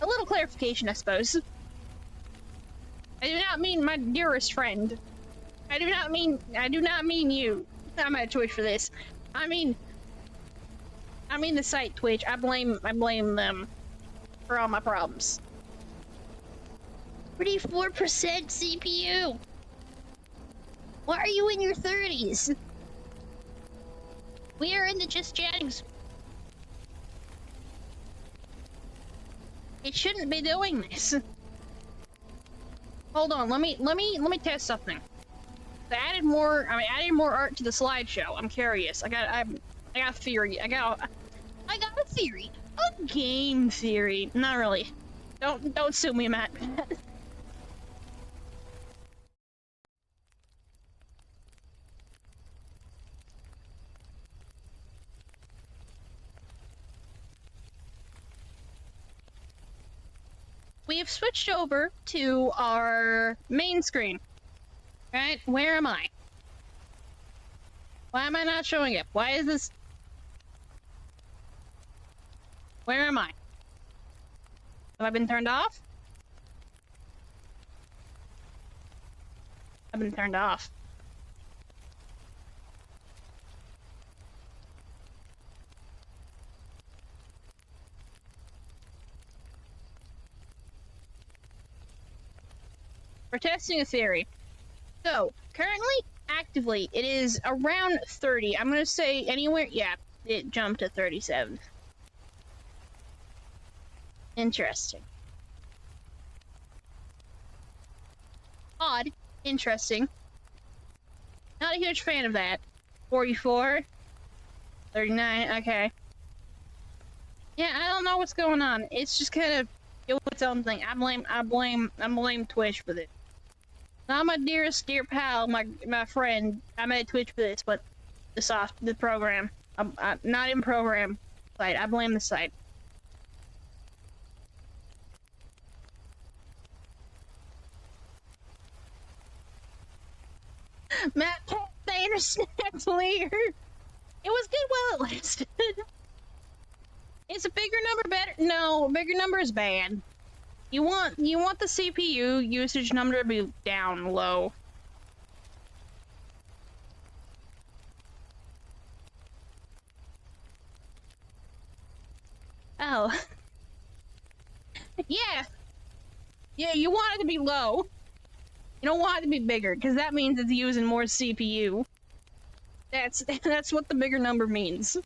A little clarification, I suppose. I do not mean my dearest friend. I do not mean you. I made Twitch for this. I mean the site Twitch. I blame them for all my problems. 34% CPU. Why are you in your 30s? We are in the just chatting. It shouldn't be doing this. Hold on, let me test something. I added more art to the slideshow. I'm curious. I got a theory. I got a theory. A game theory. Not really. Don't sue me, Matt. We have switched over to our main screen. Right? Where am I? Why am I not showing up? Why is this? Where am I? Have I been turned off? I've been turned off. We're testing a theory. So, currently, actively, it is around 30. I'm gonna say anywhere, yeah, it jumped to 37. Interesting. Odd. Interesting. Not a huge fan of that. 44. 39, okay. Yeah, I don't know what's going on. It's just kind of its own thing. I blame Twitch for this. Not my dear pal, my friend. I made Twitch for this, but the program. I'm not in program site. I blame the site. Matt Thayer snapped later. It was good while it lasted. Is a bigger number better? No, bigger number is bad. You want the CPU usage number to be down low. Oh. Yeah. Yeah, you want it to be low. You don't want it to be bigger, because that means it's using more CPU. That's what the bigger number means.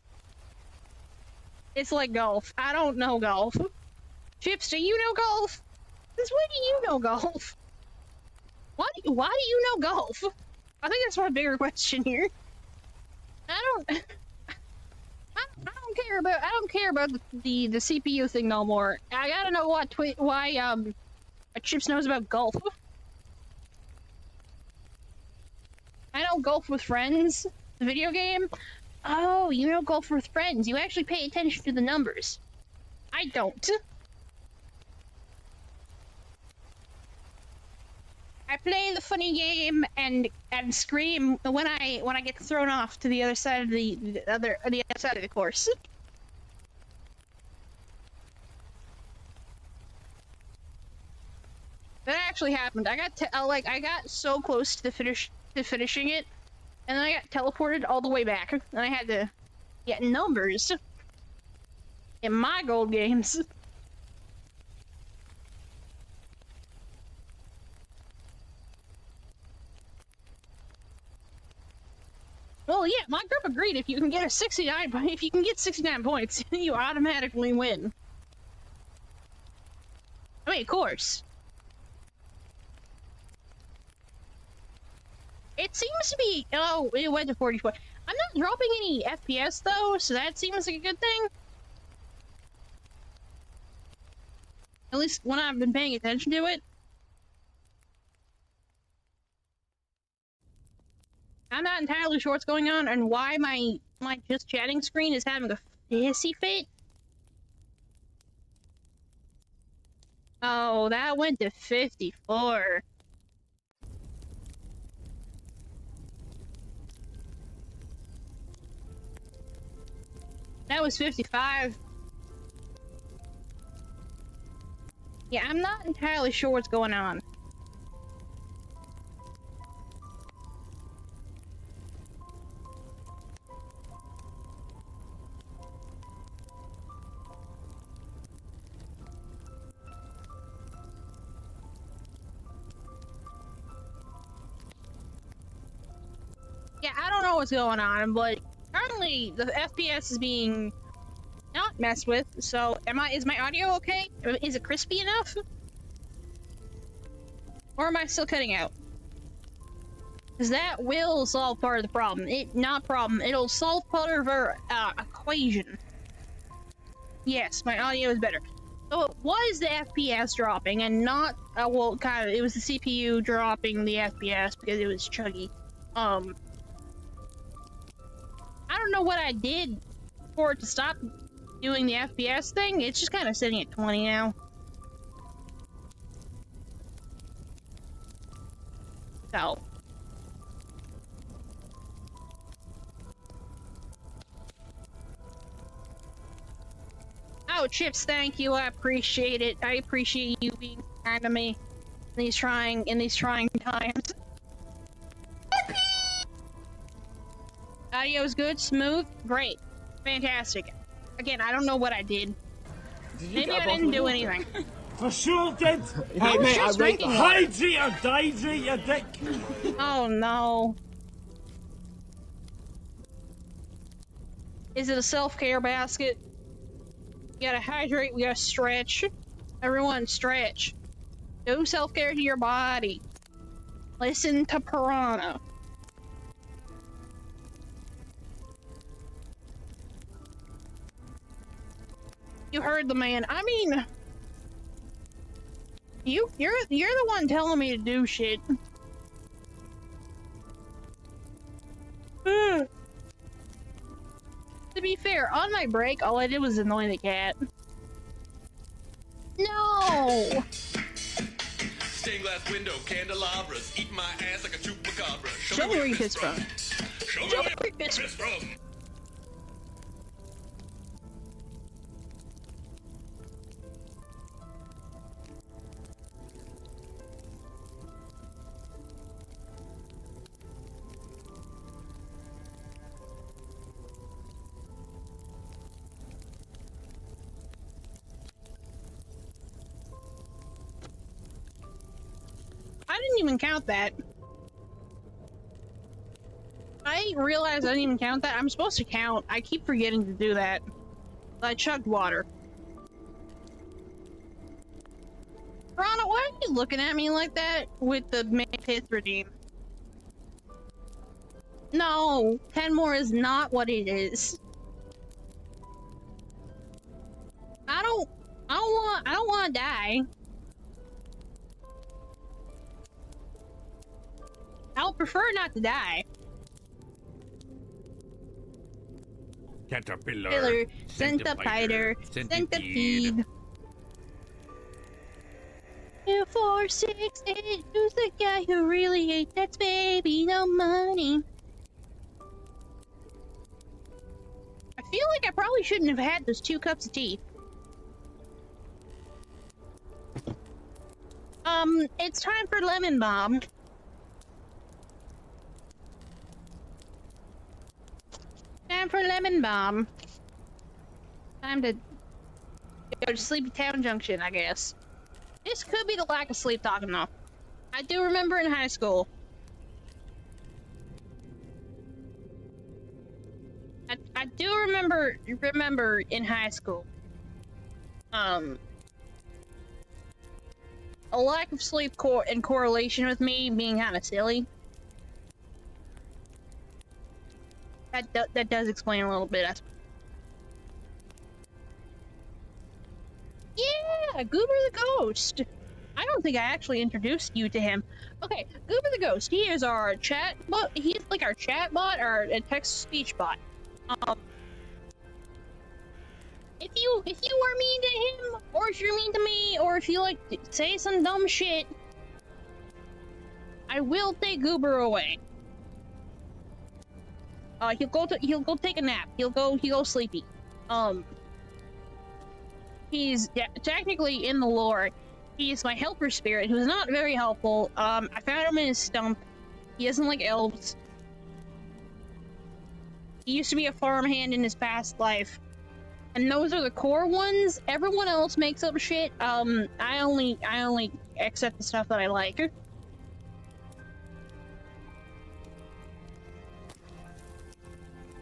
It's like golf. I don't know golf. Chips, do you know golf? Since when do you know golf? Why do you know golf? I think that's my bigger question here. I don't. I don't care about the CPU thing no more. I gotta know why Chips knows about golf. I know Golf with Friends, the video game. Oh, you know Golf with Friends. You actually pay attention to the numbers. I don't. I play the funny game and scream when I get thrown off to the other side of the other side of the course. That actually happened. I got so close to finishing it, and then I got teleported all the way back, and I had to get numbers in my gold games. Well, yeah, my group agreed. If you can get 69 points, you automatically win. I mean, of course. It seems to be. Oh, it went to 44. I'm not dropping any FPS though, so that seems like a good thing. At least when I've been paying attention to it. I'm not entirely sure what's going on and why my just chatting screen is having a hissy fit. Oh, that went to 54. That was 55. Yeah, I'm not entirely sure what's going on. Yeah, I don't know what's going on, but currently the FPS is being not messed with. So, is my audio okay? Is it crispy enough? Or am I still cutting out? Because that will solve part of the problem. It'll solve part of our equation. Yes, my audio is better. So it was the FPS dropping and not, well, kind of, it was the CPU dropping the FPS because it was chuggy. I don't know what I did for it to stop doing the FPS thing. It's just kind of sitting at 20 now. So. Oh, Chips, thank you. I appreciate it. I appreciate you being kind to me in these trying times. Audio's good, smooth, great, fantastic. Again, I don't know what I did. Maybe I didn't do anything. For sure did. Hey, mate, I rate hydrate or dehydrate, you dick. Oh no. Is it a self-care basket? We gotta hydrate, we gotta stretch. Everyone stretch. Do self-care to your body. Listen to Piranha. You heard the man. I mean, you're the one telling me to do shit. To be fair, on my break, all I did was annoy the cat. No! Stained glass window, candelabras, eat my ass like a chupacabra. Show me where you pissed from. Show me where you pissed from. I didn't even count that. I realized I didn't even count that. I'm supposed to count. I keep forgetting to do that. I chugged water. Rana, why are you looking at me like that with the Mantis redeem? No, 10 more is not what it is. I don't want to die. I would prefer not to die. Caterpillar. Pillar, centipeder, centipede. 2, 4, 6, 8. Who's the guy who really hates that's baby no money? I feel like I probably shouldn't have had those 2 cups of tea. It's time for lemon bomb. Time for lemon bomb. Time to go to Sleepy Town Junction, I guess. This could be the lack of sleep talking, though. I do remember in high school. I do remember in high school. A lack of sleep in correlation with me being kind of silly. That does explain a little bit. Yeah, Goober the Ghost. I don't think I actually introduced you to him. Okay, Goober the Ghost. He is our chat bot. He's like our chat bot, our text speech bot. If you are mean to him, or if you're mean to me, or if you like say some dumb shit, I will take Goober away. He'll go take a nap. He'll go sleepy. He's technically in the lore. He's my helper spirit, who's not very helpful. I found him in his stump. He doesn't like elves. He used to be a farmhand in his past life. And those are the core ones. Everyone else makes up shit. I only accept the stuff that I like.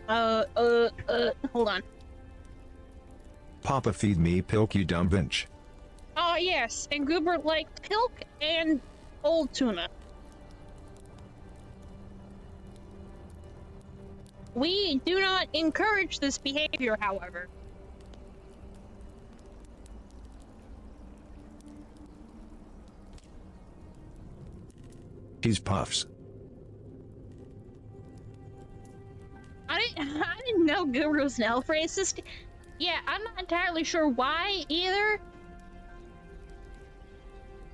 Hold on. Papa feed me pilk, you dumb bitch. Oh, yes, and Goober liked pilk and old tuna. We do not encourage this behavior, however. He's puffs. I didn't know Goober was an elf racist. Yeah, I'm not entirely sure why either.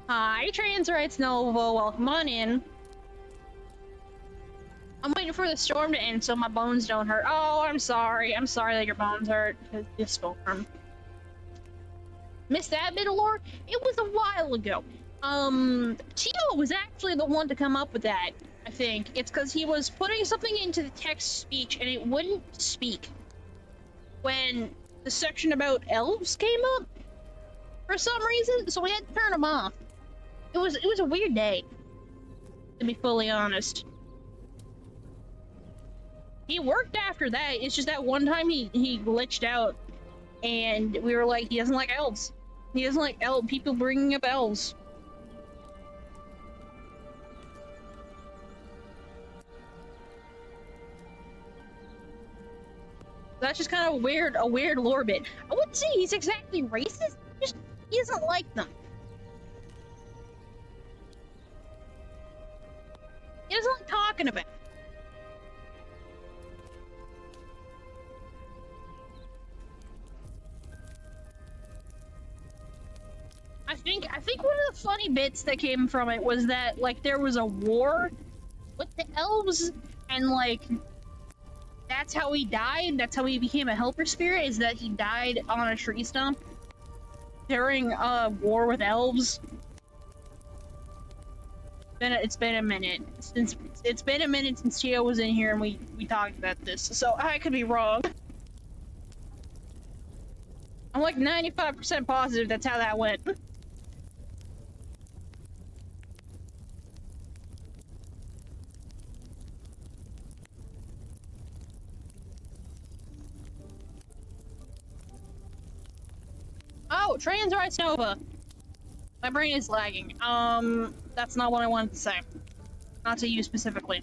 Hi, trans rights Nova, welcome on in. I'm waiting for the storm to end so my bones don't hurt. Oh, I'm sorry that your bones hurt because of this storm. Missed that bit of lore? It was a while ago. Tio was actually the one to come up with that, I think. It's because he was putting something into the text speech and it wouldn't speak. When the section about elves came up, for some reason, so we had to turn them off. It was a weird day, to be fully honest. He worked after that, it's just that one time he glitched out, and we were like, he doesn't like elves. He doesn't like people bringing up elves. That's just kind of a weird lore bit. I wouldn't say he's exactly racist, just he doesn't like them. He doesn't like talking about it. I think one of the funny bits that came from it was that, like, there was a war with the elves, and, like, that's how he died. That's how he became a helper spirit, is that he died on a tree stump during a war with elves. It's been a minute since Tio was in here and we talked about this, so I could be wrong. I'm like 95% positive that's how that went. Oh, trans rights Nova. My brain is lagging. That's not what I wanted to say. Not to you specifically.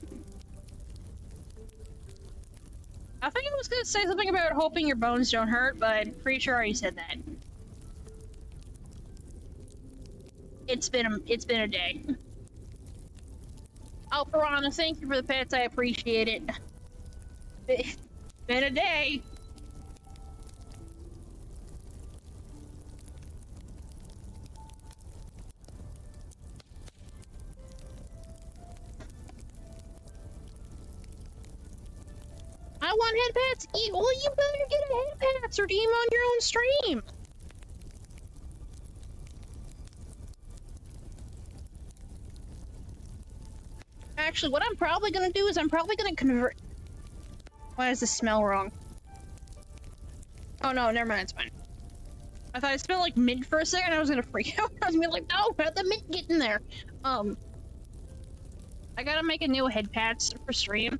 was gonna say something about hoping your bones don't hurt, but I'm pretty sure I already said that. It's been a day. Oh, Piranha, thank you for the pets. I appreciate it. It's been a day. I want head pats. Well, you better get a head pats or DM on your own stream. Actually, what I'm probably gonna do is I'm probably gonna convert. Why does this smell wrong? Oh no, never mind, it's fine. I thought it smelled like mint for a second. I was gonna freak out. I was gonna be like, no, how'd the mint get in there? I gotta make a new head pats for stream.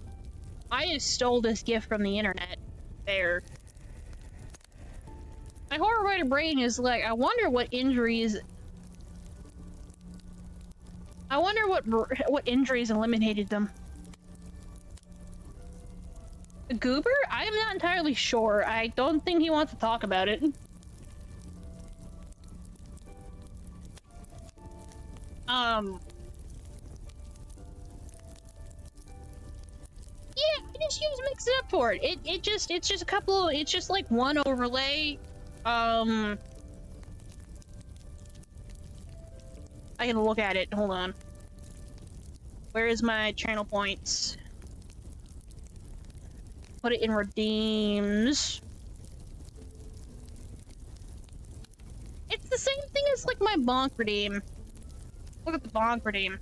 I just stole this gift from the internet. There. My horror writer brain is like, I wonder what injuries. I wonder what injuries eliminated them. Goober? I am not entirely sure. I don't think he wants to talk about it. Yeah, I just use Mix It Up for it. It's just a couple, it's just like one overlay. I gotta look at it, hold on. Where is my channel points? Put it in redeems. It's the same thing as like my bonk redeem. Look at the bonk redeem.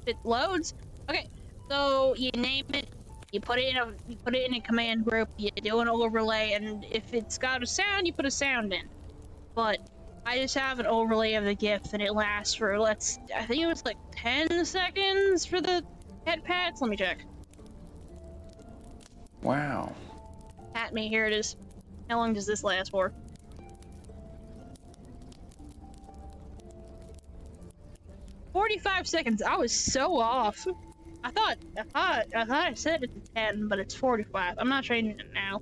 It loads. Okay, so you name it, you put it in a command group, you do an overlay, and if it's got a sound, you put a sound in. But I just have an overlay of the GIF, and it lasts for I think it was like 10 seconds for the head pats. Let me check. Wow. Pat me, here it is. How long does this last for? "45 seconds. I was so off. I thought I said it to 10, but it's 45. I'm not changing it now.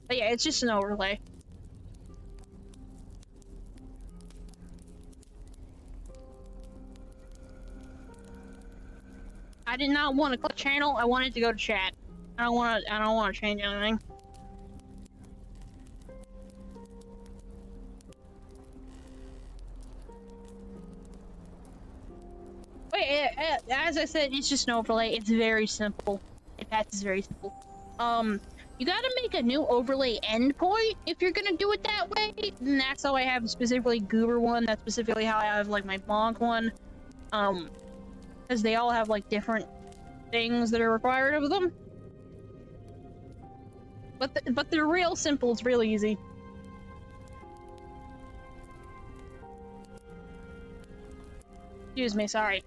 But yeah, it's just an overlay. I did not want to click channel. I wanted to go to chat. I don't want to change anything. Wait, as I said, it's just an overlay. It's very simple. It's very simple. You gotta make a new overlay endpoint if you're gonna do it that way. And that's how I have specifically Goober one. That's specifically how I have like my Bonk one. Because they all have like different things that are required of them. But they're real simple. It's real easy. Excuse me, sorry.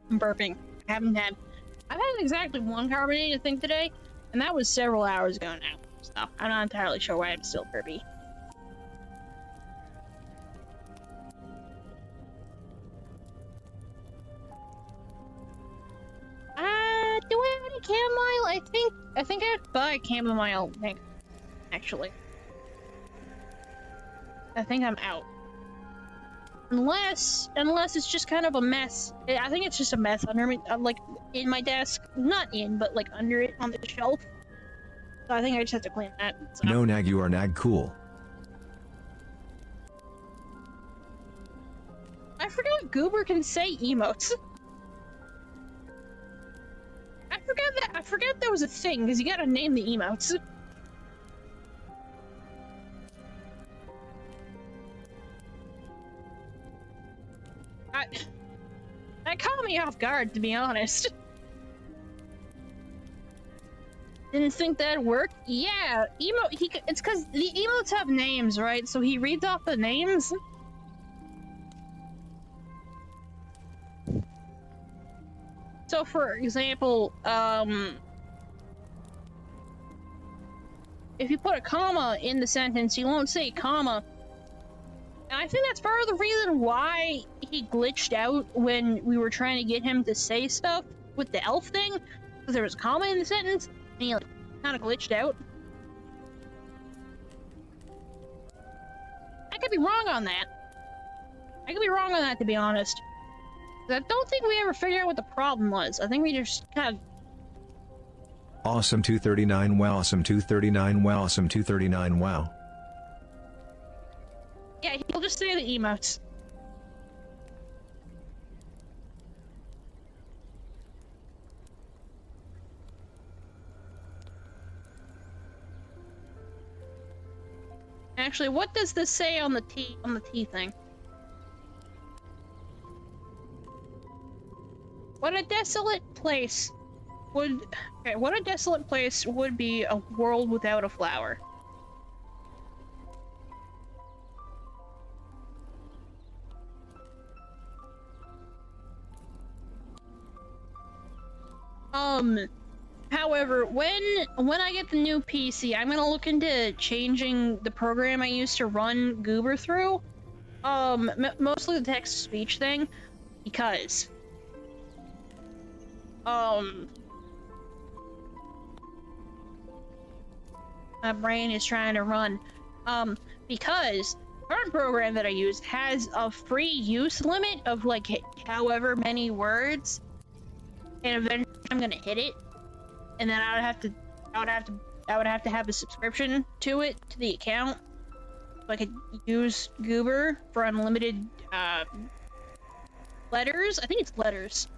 I'm burping. I've had exactly one carbonated thing today, and that was several hours ago now. So I'm not entirely sure why I'm still burpy. Do I have any chamomile? I think I have to buy chamomile next, actually. I think I'm out. Unless it's just kind of a mess. I think it's just a mess under me, like in my desk. Not in, but like under it on the shelf. So I think I just have to clean that. So. No nag, you are nag cool. I forgot Goober can say emotes. I forgot that was a thing, because you gotta name the emotes. That caught me off guard, to be honest. Didn't think that'd work. Yeah, it's because the emotes have names, right? So he reads off the names. So, for example, if you put a comma in the sentence, you won't say comma. And I think that's part of the reason why he glitched out when we were trying to get him to say stuff. with the elf thing, because there was a comma in the sentence, and he like kind of glitched out. I could be wrong on that. I could be wrong on that, to be honest. I don't think we ever figured out what the problem was. I think we just kind of... Awesome 239 wow, awesome 239 wow, awesome 239 wow. Yeah, he'll just say the emotes. Actually, what does this say on the T thing? What a desolate place would... Okay, what a desolate place would be a world without a flower. However, when I get the new PC, I'm gonna look into changing the program I used to run Goober through. Mostly the text-to-speech thing, because... my brain is trying to run. Because the current program that I use has a free use limit of, like, however many words, and eventually I'm gonna hit it. And then I would have to have a subscription to it, to the account, so I could use Goober for unlimited letters. I think it's letters.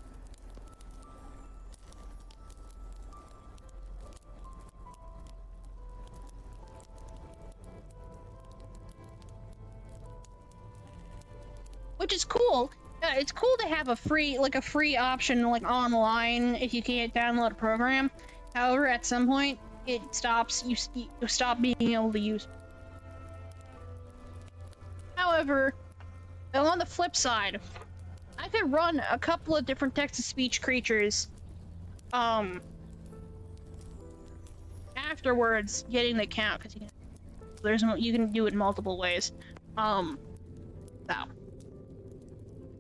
Which is cool. It's cool to have a free option, like, online if you can't download a program. However, at some point, it stops, you stop being able to use. However, on the flip side, I could run a couple of different text-to-speech creatures, afterwards getting the account, because you can do it in multiple ways. So.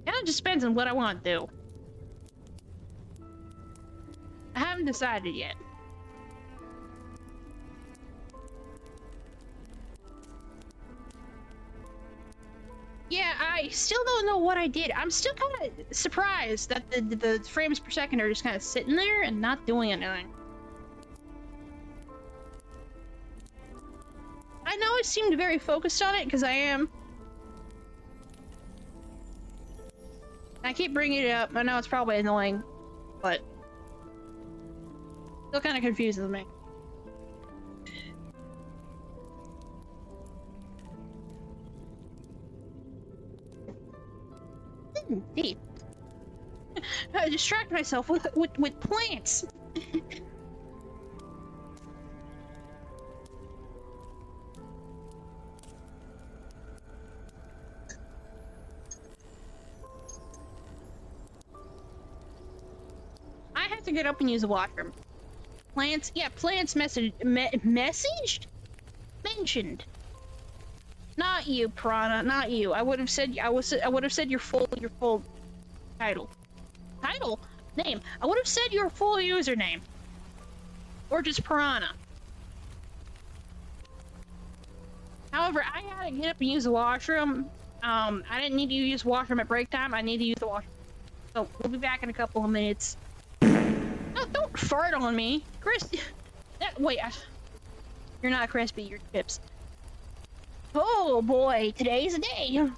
It just depends on what I want to do. I haven't decided yet. Yeah, I still don't know what I did. I'm still kind of surprised that the frames per second are just kind of sitting there and not doing anything. I know I seemed very focused on it, because I am. I keep bringing it up. I know it's probably annoying, but still kind of confuses me. Deep. I distract myself with plants. I have to get up and use the washroom. Plants, yeah, plants messaged? Mentioned. Not you, Piranha, not you. I would have said your full title. Title? Name. I would have said your full username. Or just Piranha. However, I gotta get up and use the washroom. I didn't need to use the washroom at break time. I need to use the washroom. So we'll be back in a couple of minutes. No, don't fart on me, Chris. Wait, you're not crispy. You're chips. Oh boy, today's a day.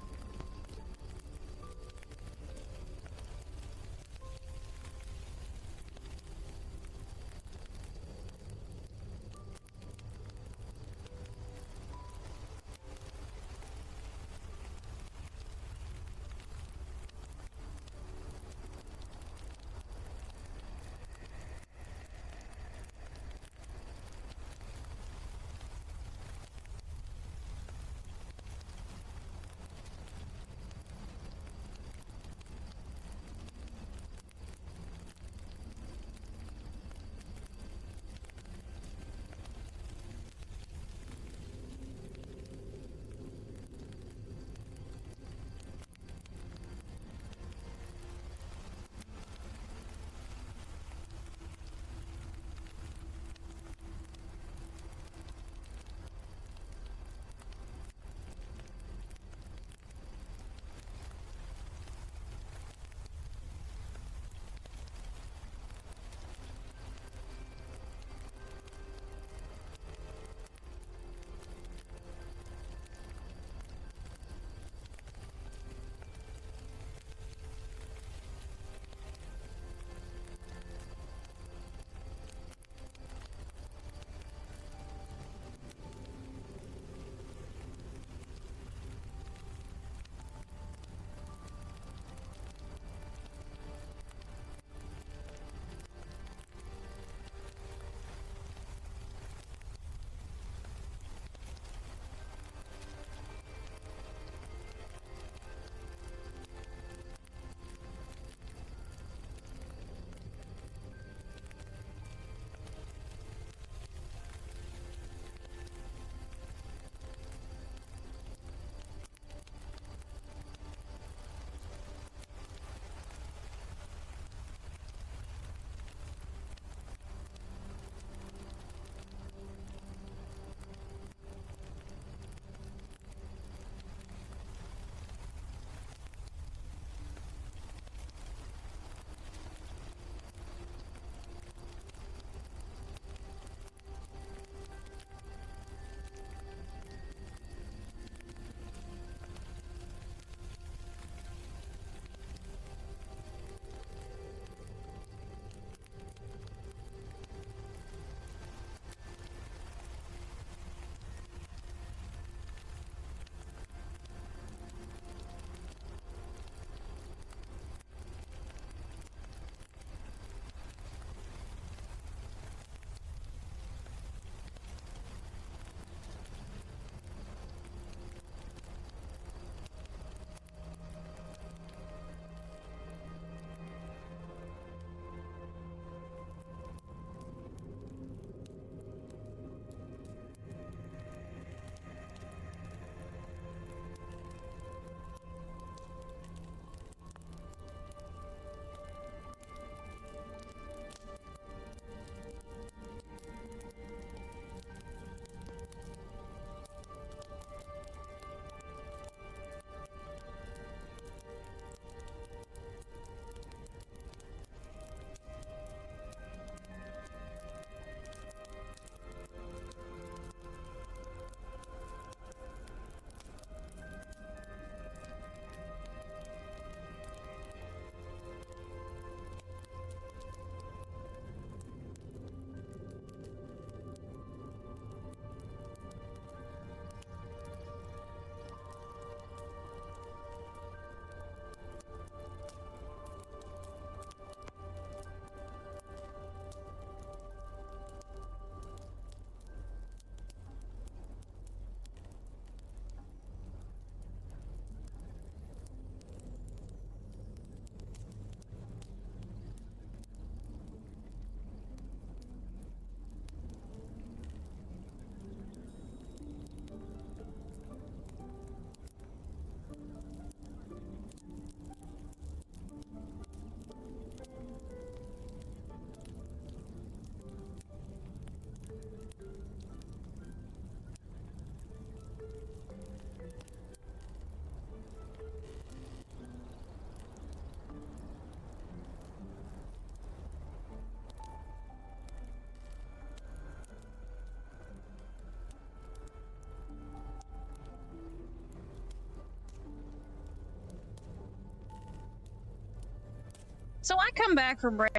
So I come back from break,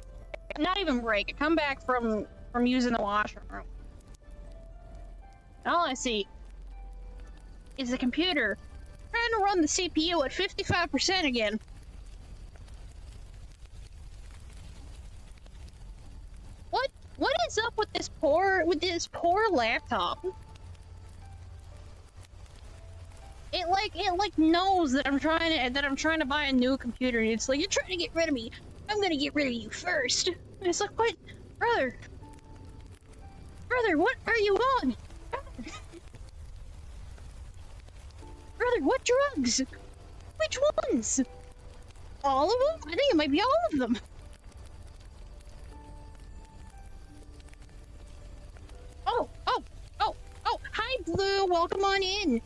not even break. I come back from using the washroom. And all I see is the computer trying to run the CPU at 55% again. What is up with this poor laptop? It knows that I'm trying to buy a new computer, and it's like, you're trying to get rid of me. I'm gonna get rid of you first. And it's like, what, brother, what are you on? Brother, what drugs? Which ones? All of them? I think it might be all of them. Oh, hi Blue, welcome on in.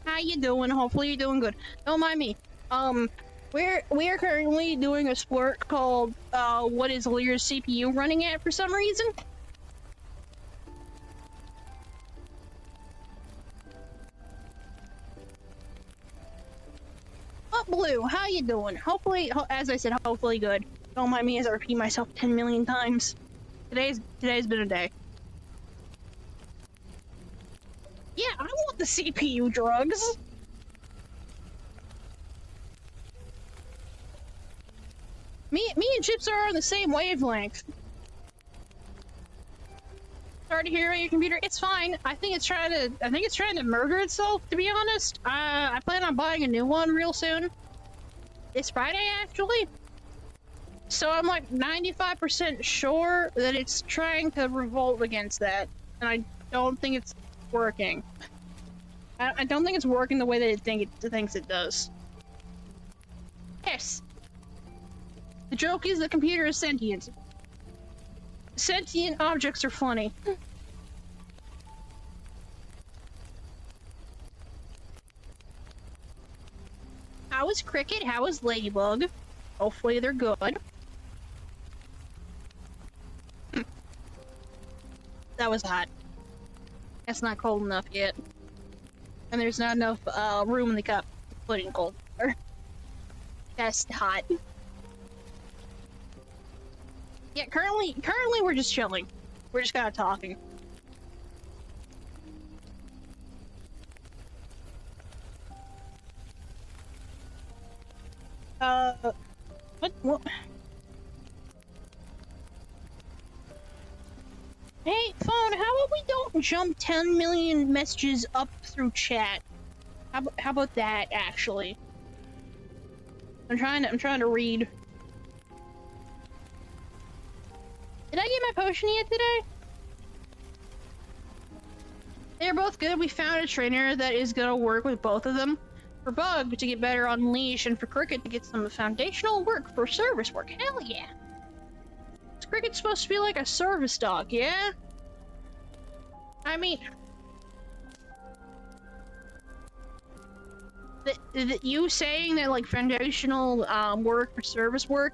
How you doing? Hopefully you're doing good. Don't mind me. We are currently doing a sport called, what is Lear's CPU running at for some reason? Oh, Blue, how you doing? Hopefully, as I said, hopefully good. Don't mind me as I repeat myself 10 million times. Today's been a day. Yeah, I want the CPU drugs. Me and Chips are on the same wavelength. Sorry to hear about your computer. It's fine. I think it's trying to murder itself, to be honest. I plan on buying a new one real soon. This Friday, actually. So I'm like 95% sure that it's trying to revolt against that. And I don't think it's working. I don't think it's working the way that it thinks it does. Yes. The joke is the computer is sentient. Sentient objects are funny. How is Cricket? How is Ladybug? Hopefully they're good. That was hot. That's not cold enough yet. And there's not enough room in the cup to put in cold water. That's hot. Yeah, currently we're just chilling. We're just kind of talking. What? Hey, phone, how about we don't jump 10 million messages up through chat? How about that, actually? I'm trying to read. Did I get my potion yet today? They're both good. We found a trainer that is gonna work with both of them. For Bug to get better on Leash, and for Cricket to get some foundational work for service work. Hell yeah! Is Cricket supposed to be like a service dog, yeah? I mean... you saying that, like, foundational work or service work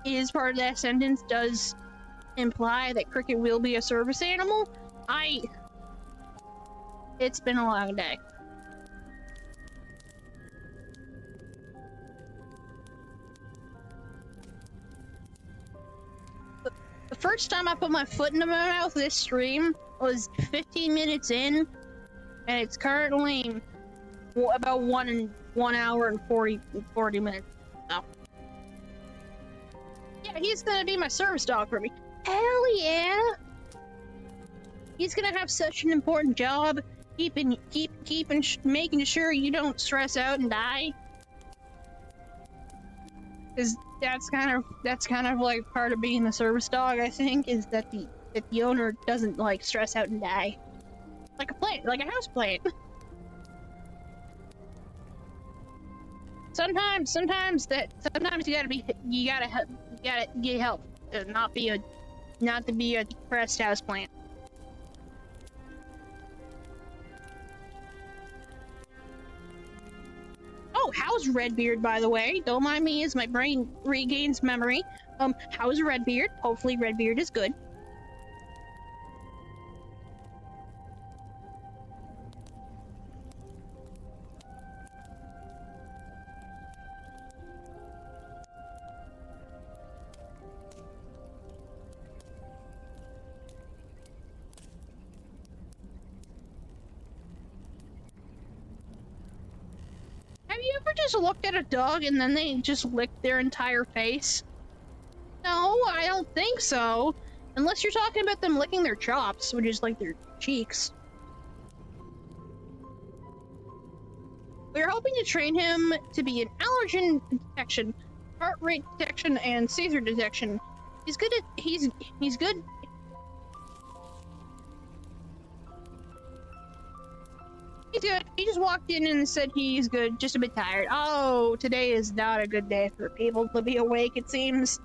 is part of that sentence does imply that Cricket will be a service animal. It's been a long day. The first time I put my foot in my mouth this stream was 15 minutes in, and it's currently about 1 hour and 40 minutes now. Yeah, he's gonna be my service dog for me. Hell yeah! He's gonna have such an important job, making sure you don't stress out and die. Cause that's kind of like part of being a service dog, I think, is that the owner doesn't like stress out and die. Like a plant, like a house plant. Sometimes you gotta get help to not to be a depressed houseplant. Oh, how's Redbeard, by the way? Don't mind me as my brain regains memory. How's Redbeard? Hopefully Redbeard is good. just looked at a dog and then they just licked their entire face? No, I don't think so. Unless you're talking about them licking their chops, which is like their cheeks. We're hoping to train him to be an allergen detection, heart rate detection, and seizure detection. He's good. He's good. He's good. He just walked in and said he's good, just a bit tired. Oh, today is not a good day for people to be awake, it seems.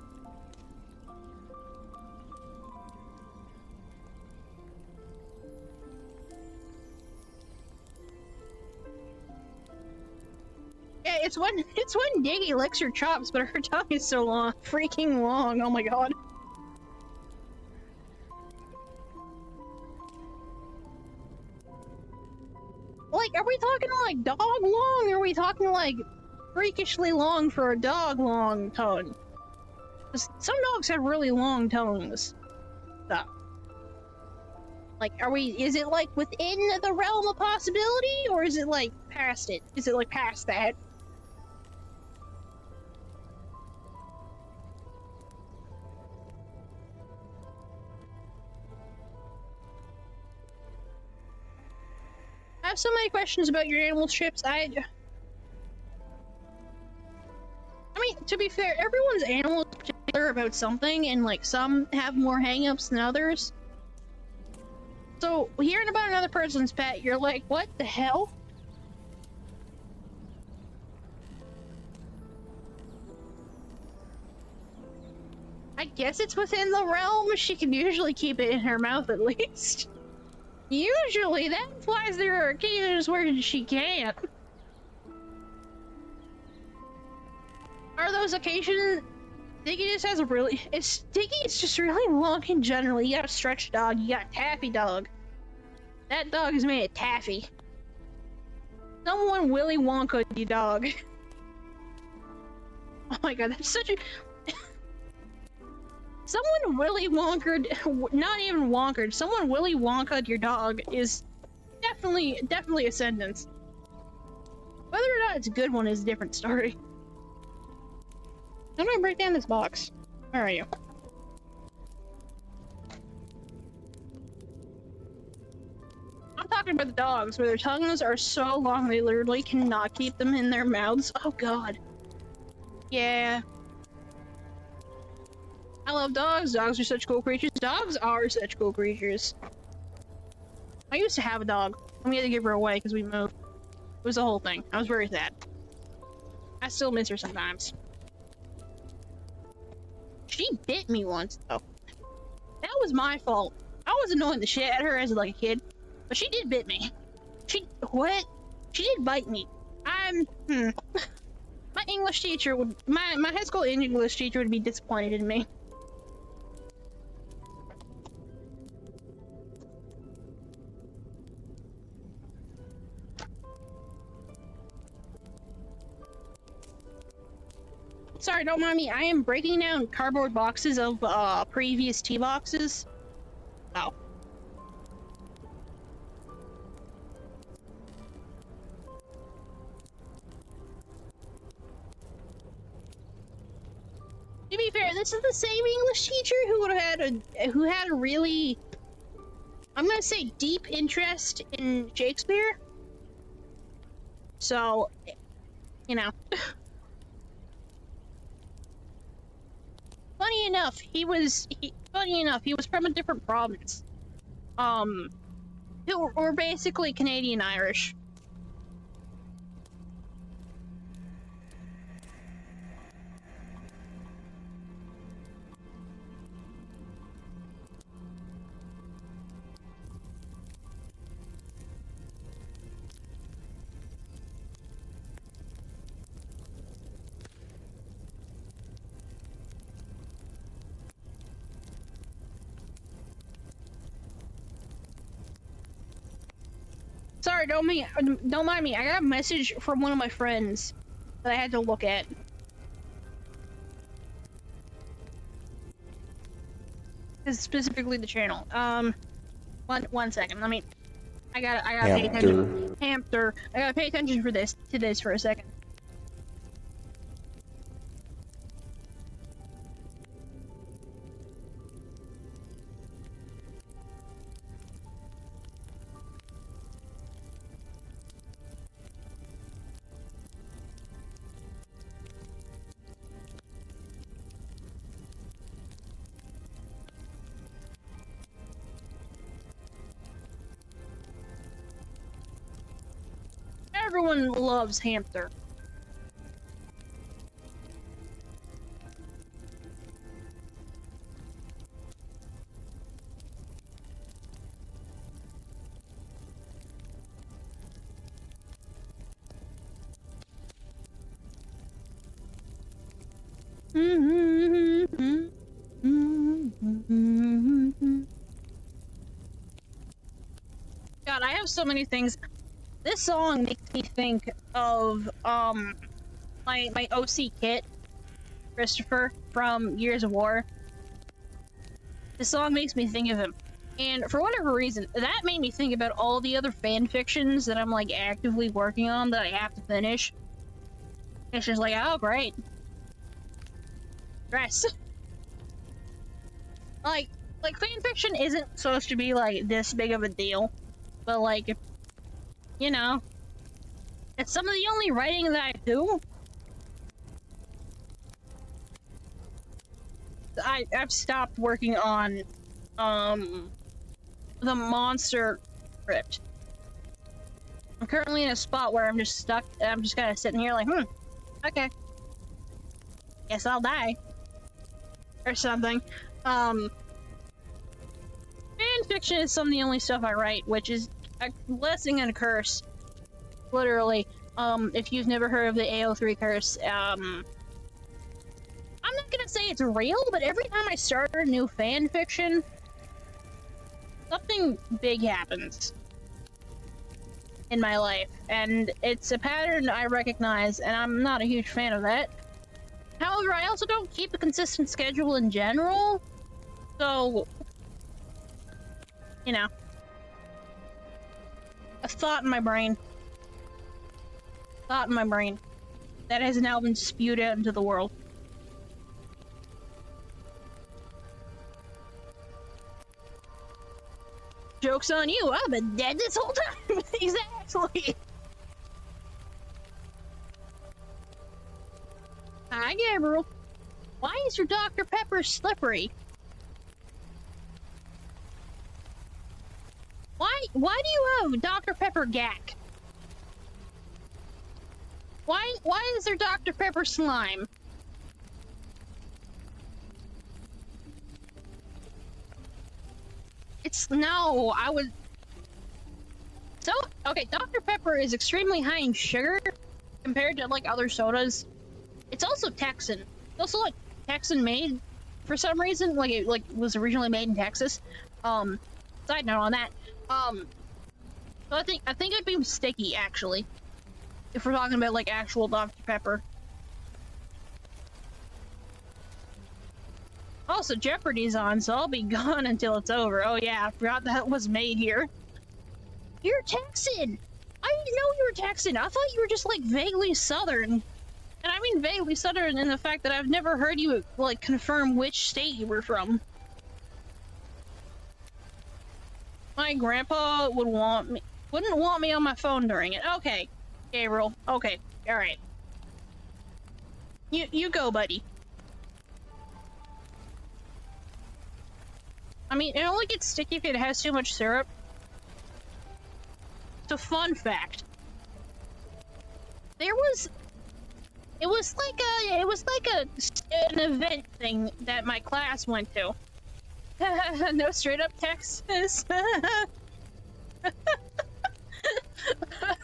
Yeah, it's when Diggy licks her chops, but her tongue is so long, freaking long. Oh my god. Like, are we talking like dog long, or are we talking like freakishly long for a dog long tongue? 'Cause some dogs have really long tongues. So, like, is it like within the realm of possibility, or is it like past it? Is it like past that? I have so many questions about your animal strips. I mean, to be fair, everyone's animal is particular about something, and like some have more hang-ups than others. So hearing about another person's pet, you're like, what the hell? I guess it's within the realm. She can usually keep it in her mouth at least. Usually, that implies there are occasions where she can't. Are those occasions? Diggy just has a really. Diggy is just really long in general. You got a stretch dog, you got a taffy dog. That dog is made of taffy. Someone Willy Wonka the dog. Oh my god, that's such a. Someone Willy Wonkered, not even Wonkered, someone Willy Wonkered your dog is definitely a sentence. Whether or not it's a good one is a different story. How do I break down this box? Where are you? I'm talking about the dogs, where their tongues are so long they literally cannot keep them in their mouths. Oh god. Yeah. I love dogs. Dogs are such cool creatures. Dogs are such cool creatures. I used to have a dog, and we had to give her away because we moved. It was the whole thing. I was very sad. I still miss her sometimes. She bit me once, though. That was my fault. I was annoying the shit out of her as like a kid, but she did bit me. What? She did bite me. My English teacher would, my high school English teacher would be disappointed in me. Sorry, don't mind me. I am breaking down cardboard boxes of previous tea boxes. Oh. To be fair, this is the same English teacher who had a really, I'm gonna say, deep interest in Shakespeare. So, you know. Funny enough, he was from a different province. We're basically Canadian-Irish. Sorry, don't mind me. I got a message from one of my friends that I had to look at. This is specifically the channel. One second. I gotta pay attention. Hamster. I gotta pay attention to this for a second. everyone loves hamster. God, I have so many things. This song makes me think of my OC Kit, Christopher from Years of War. This song makes me think of him. And for whatever reason, that made me think about all the other fan fictions that I'm like actively working on that I have to finish. It's just like, oh great. Stress. like fan fiction isn't supposed to be like this big of a deal. But like, you know, it's some of the only writing that I do. I've stopped working on the monster script. I'm currently in a spot where I'm just stuck. I'm just kind of sitting here like, okay, guess I'll die or something. Fan fiction is some of the only stuff I write, which is a blessing and a curse, literally. If you've never heard of the AO3 curse, I'm not gonna say it's real, but every time I start a new fan fiction, something big happens in my life, and it's a pattern I recognize, and I'm not a huge fan of that. However, I also don't keep a consistent schedule in general, so, you know, a thought in my brain. Thought in my brain that has now been spewed out into the world. Joke's on you, I've been dead this whole time! Exactly! Hi, Gabriel. Why is your Dr. Pepper slippery? Why do you have Dr. Pepper gack? Why is there Dr. Pepper slime? No, I would... So, okay, Dr. Pepper is extremely high in sugar compared to, like, other sodas. It's also Texan. It's also, like, Texan made for some reason. Like, it, was originally made in Texas. Side note on that. So I think it'd be sticky, actually. If we're talking about, like, actual Dr. Pepper. Also, Jeopardy's on, so I'll be gone until it's over. Oh yeah, I forgot that was made here. You're Texan! I didn't know you were Texan! I thought you were just, like, vaguely Southern. And I mean vaguely Southern in the fact that I've never heard you, like, confirm which state you were from. My grandpa wouldn't want me on my phone during it. Okay, Gabriel. Okay, alright. You go, buddy. I mean, it only gets sticky if it has too much syrup. It's a fun fact. It was like an event thing that my class went to. No straight up Texas.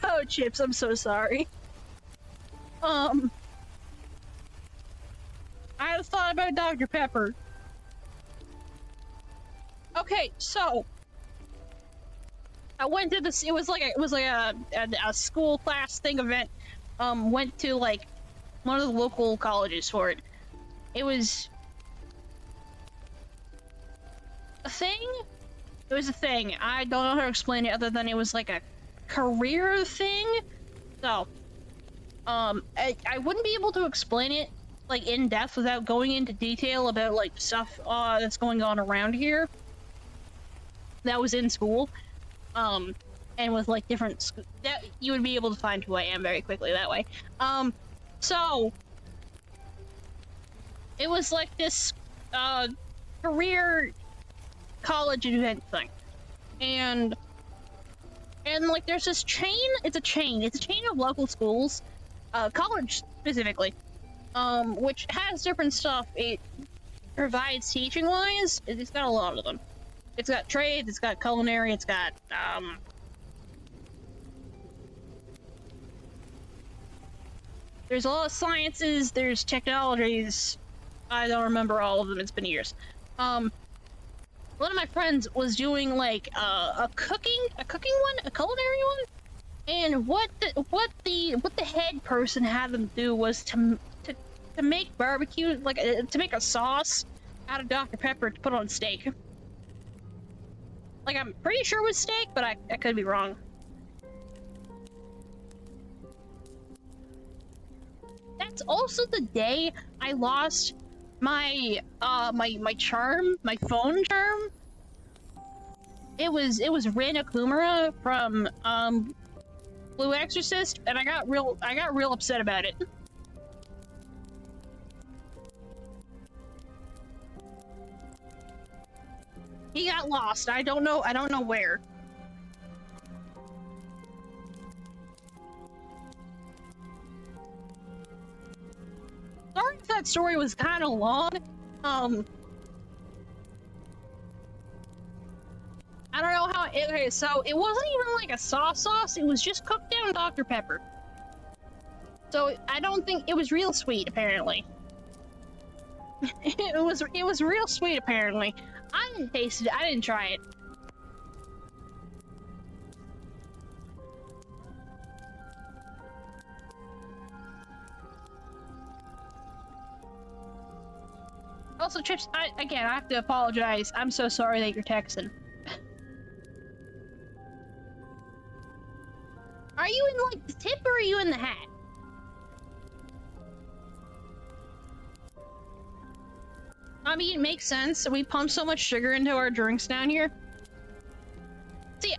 Oh, Chips, I'm so sorry. I had thought about Dr. Pepper. Okay, so I went to this. It was like a school class thing event. Went to like one of the local colleges for it. It was a thing. It was a thing. I don't know how to explain it other than it was like a career thing. So, I wouldn't be able to explain it like in depth without going into detail about like stuff that's going on around here. That was in school, and with like different that you would be able to find who I am very quickly that way. So it was like this career college event thing, and And like there's this chain, it's a chain of local schools, college specifically, which has different stuff it provides teaching wise. It's got a lot of them. It's got trades, it's got culinary, it's got there's a lot of sciences, there's technologies. I don't remember all of them, it's been years. One of my friends was doing like a cooking one, a culinary one, and what the head person had them do was to make barbecue, like to make a sauce out of Dr. Pepper to put on steak. Like I'm pretty sure it was steak, but I could be wrong. That's also the day I lost my my charm, my phone charm. It was Rena Kumara from Blue Exorcist, and I got real upset about it. He got lost. I don't know where. Sorry if that story was kind of long. I don't know how. Okay, so it wasn't even like a sauce. It was just cooked down Dr. Pepper. So I don't think it was real sweet. Apparently, it was real sweet. Apparently, I didn't taste it. I didn't try it. Also, Chips, I have to apologize. I'm so sorry that you're texting. Are you in, like, the tip or are you in the hat? I mean, it makes sense. We pump so much sugar into our drinks down here. See,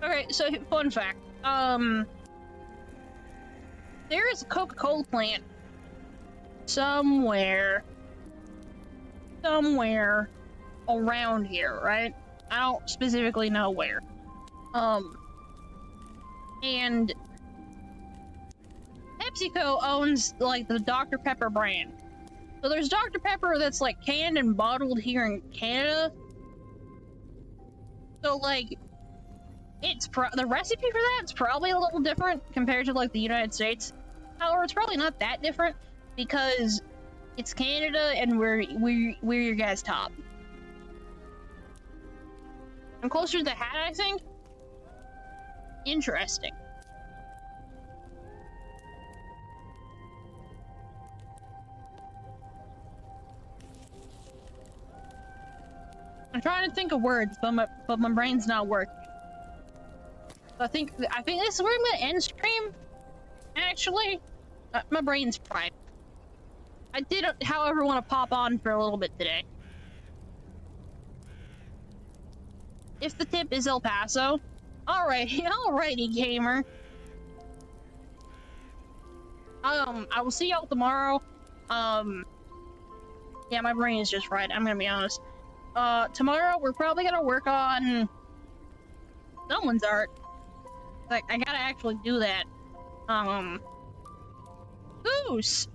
okay, so fun fact. There is a Coca-Cola plant somewhere around here, right? I don't specifically know where. And PepsiCo owns, like, the Dr. Pepper brand. So there's Dr. Pepper that's, like, canned and bottled here in Canada. So, like, the recipe for that's probably a little different compared to, like, the United States. However, it's probably not that different because it's Canada and we're your guys' top. I'm closer to the hat, I think. Interesting. I'm trying to think of words, but my brain's not working. So I think this is where I'm gonna end stream. Actually, my brain's fried. I did, however, want to pop on for a little bit today. If the tip is El Paso, alrighty, gamer. I will see y'all tomorrow. Yeah, my brain is just fried. I'm gonna be honest. Tomorrow we're probably gonna work on someone's art. Like, I gotta actually do that. Goose!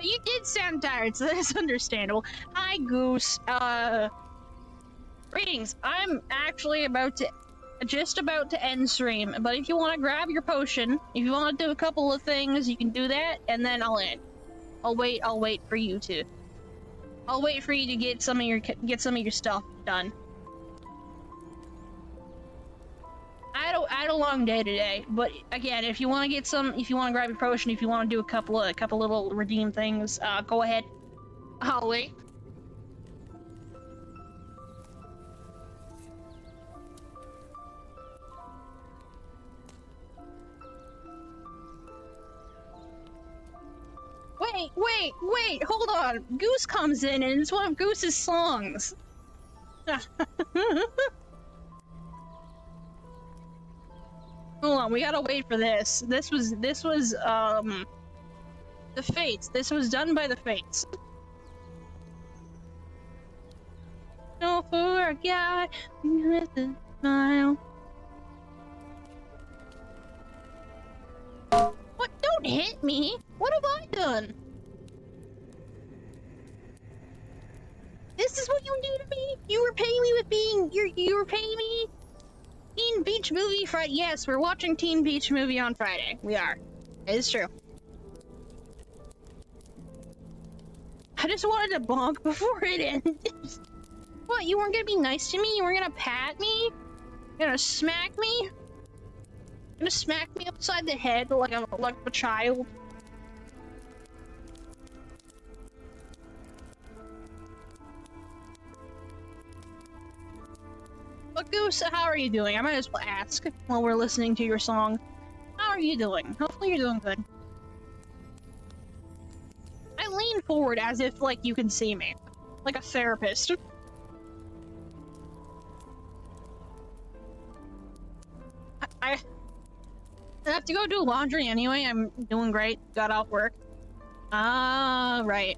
You did sound tired, so that's understandable. Hi, Goose. Greetings. I'm actually just about to end stream, but if you want to grab your potion, if you want to do a couple of things, you can do that, and then I'll end. I'll wait for you to. I'll wait for you to get some of your stuff done. I had a long day today, but again, if you want to grab your potion, if you want to do a couple little redeem things, go ahead. I'll wait. Wait, hold on. Goose comes in and it's one of Goose's songs. Hold on, we gotta wait for this. This was the Fates. This was done by the Fates. No, for a guy with a smile. What? Don't hit me! What have I done? This is what you do to me? You were paying me with being... You were paying me? Teen Beach Movie Friday. Yes, we're watching Teen Beach Movie on Friday. We are. It is true. I just wanted to bonk before it ended. What, you weren't gonna be nice to me? You weren't gonna pat me? You're gonna smack me? You're gonna smack me upside the head like a child? But Goose, how are you doing? I might as well ask while we're listening to your song. How are you doing? Hopefully you're doing good. I lean forward as if, like, you can see me. Like a therapist. I have to go do laundry anyway. I'm doing great. Got off work. Ah, right.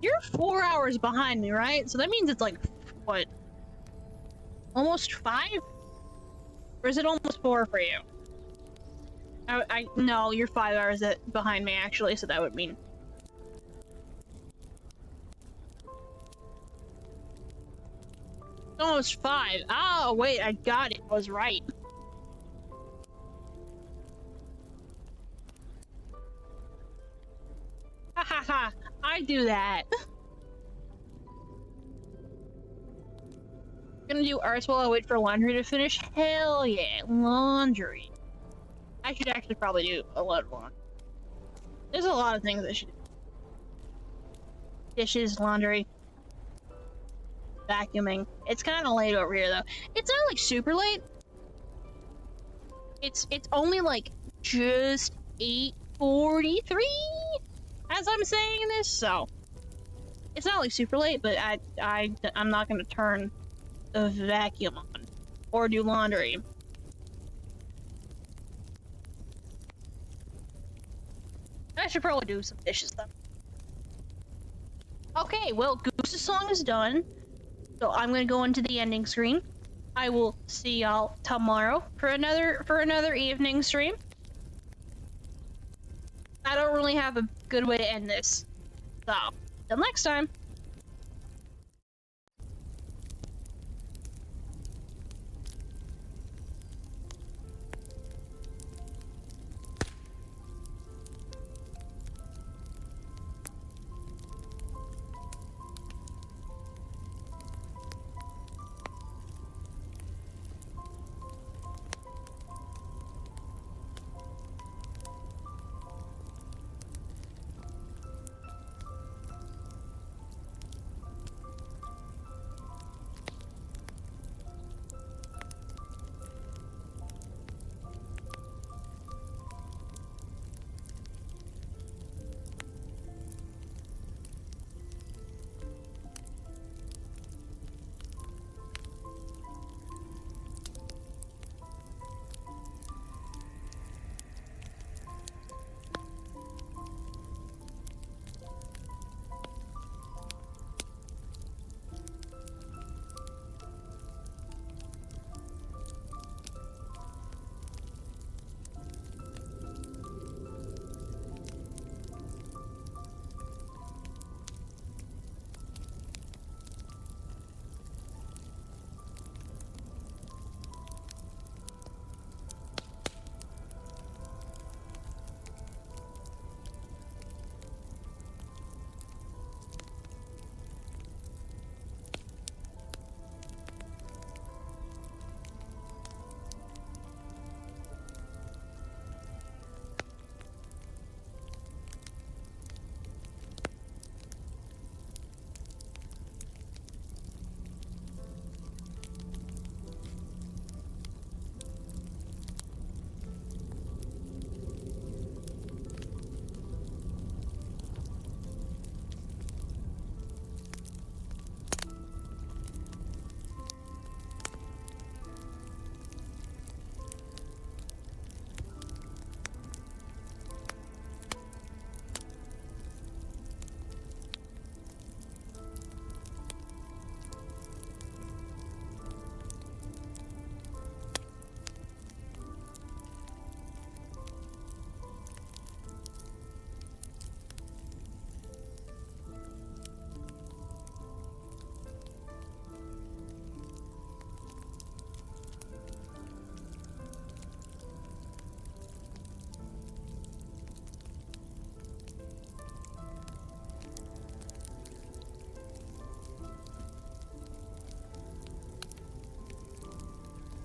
You're 4 hours behind me, right? So that means it's like, what? Almost 5? Or is it almost 4 for you? No, you're 5 hours behind me, actually, so that would mean... Almost 5. Oh, wait, I got it. I was right. Ha ha ha. I do that. Gonna do arts while I wait for laundry to finish? Hell yeah, laundry. I should actually probably do a lot of laundry. There's a lot of things I should do. Dishes, laundry, vacuuming. It's kind of late over here though. It's not like super late. It's only like just 8:43 as I'm saying this, so it's not like super late, but I'm not gonna turn the vacuum on or do laundry. I should probably do some dishes though. Okay, well, Goose's song is done, so I'm gonna go into the ending screen. I will see y'all tomorrow for another evening stream. I don't really have a good way to end this, so till next time.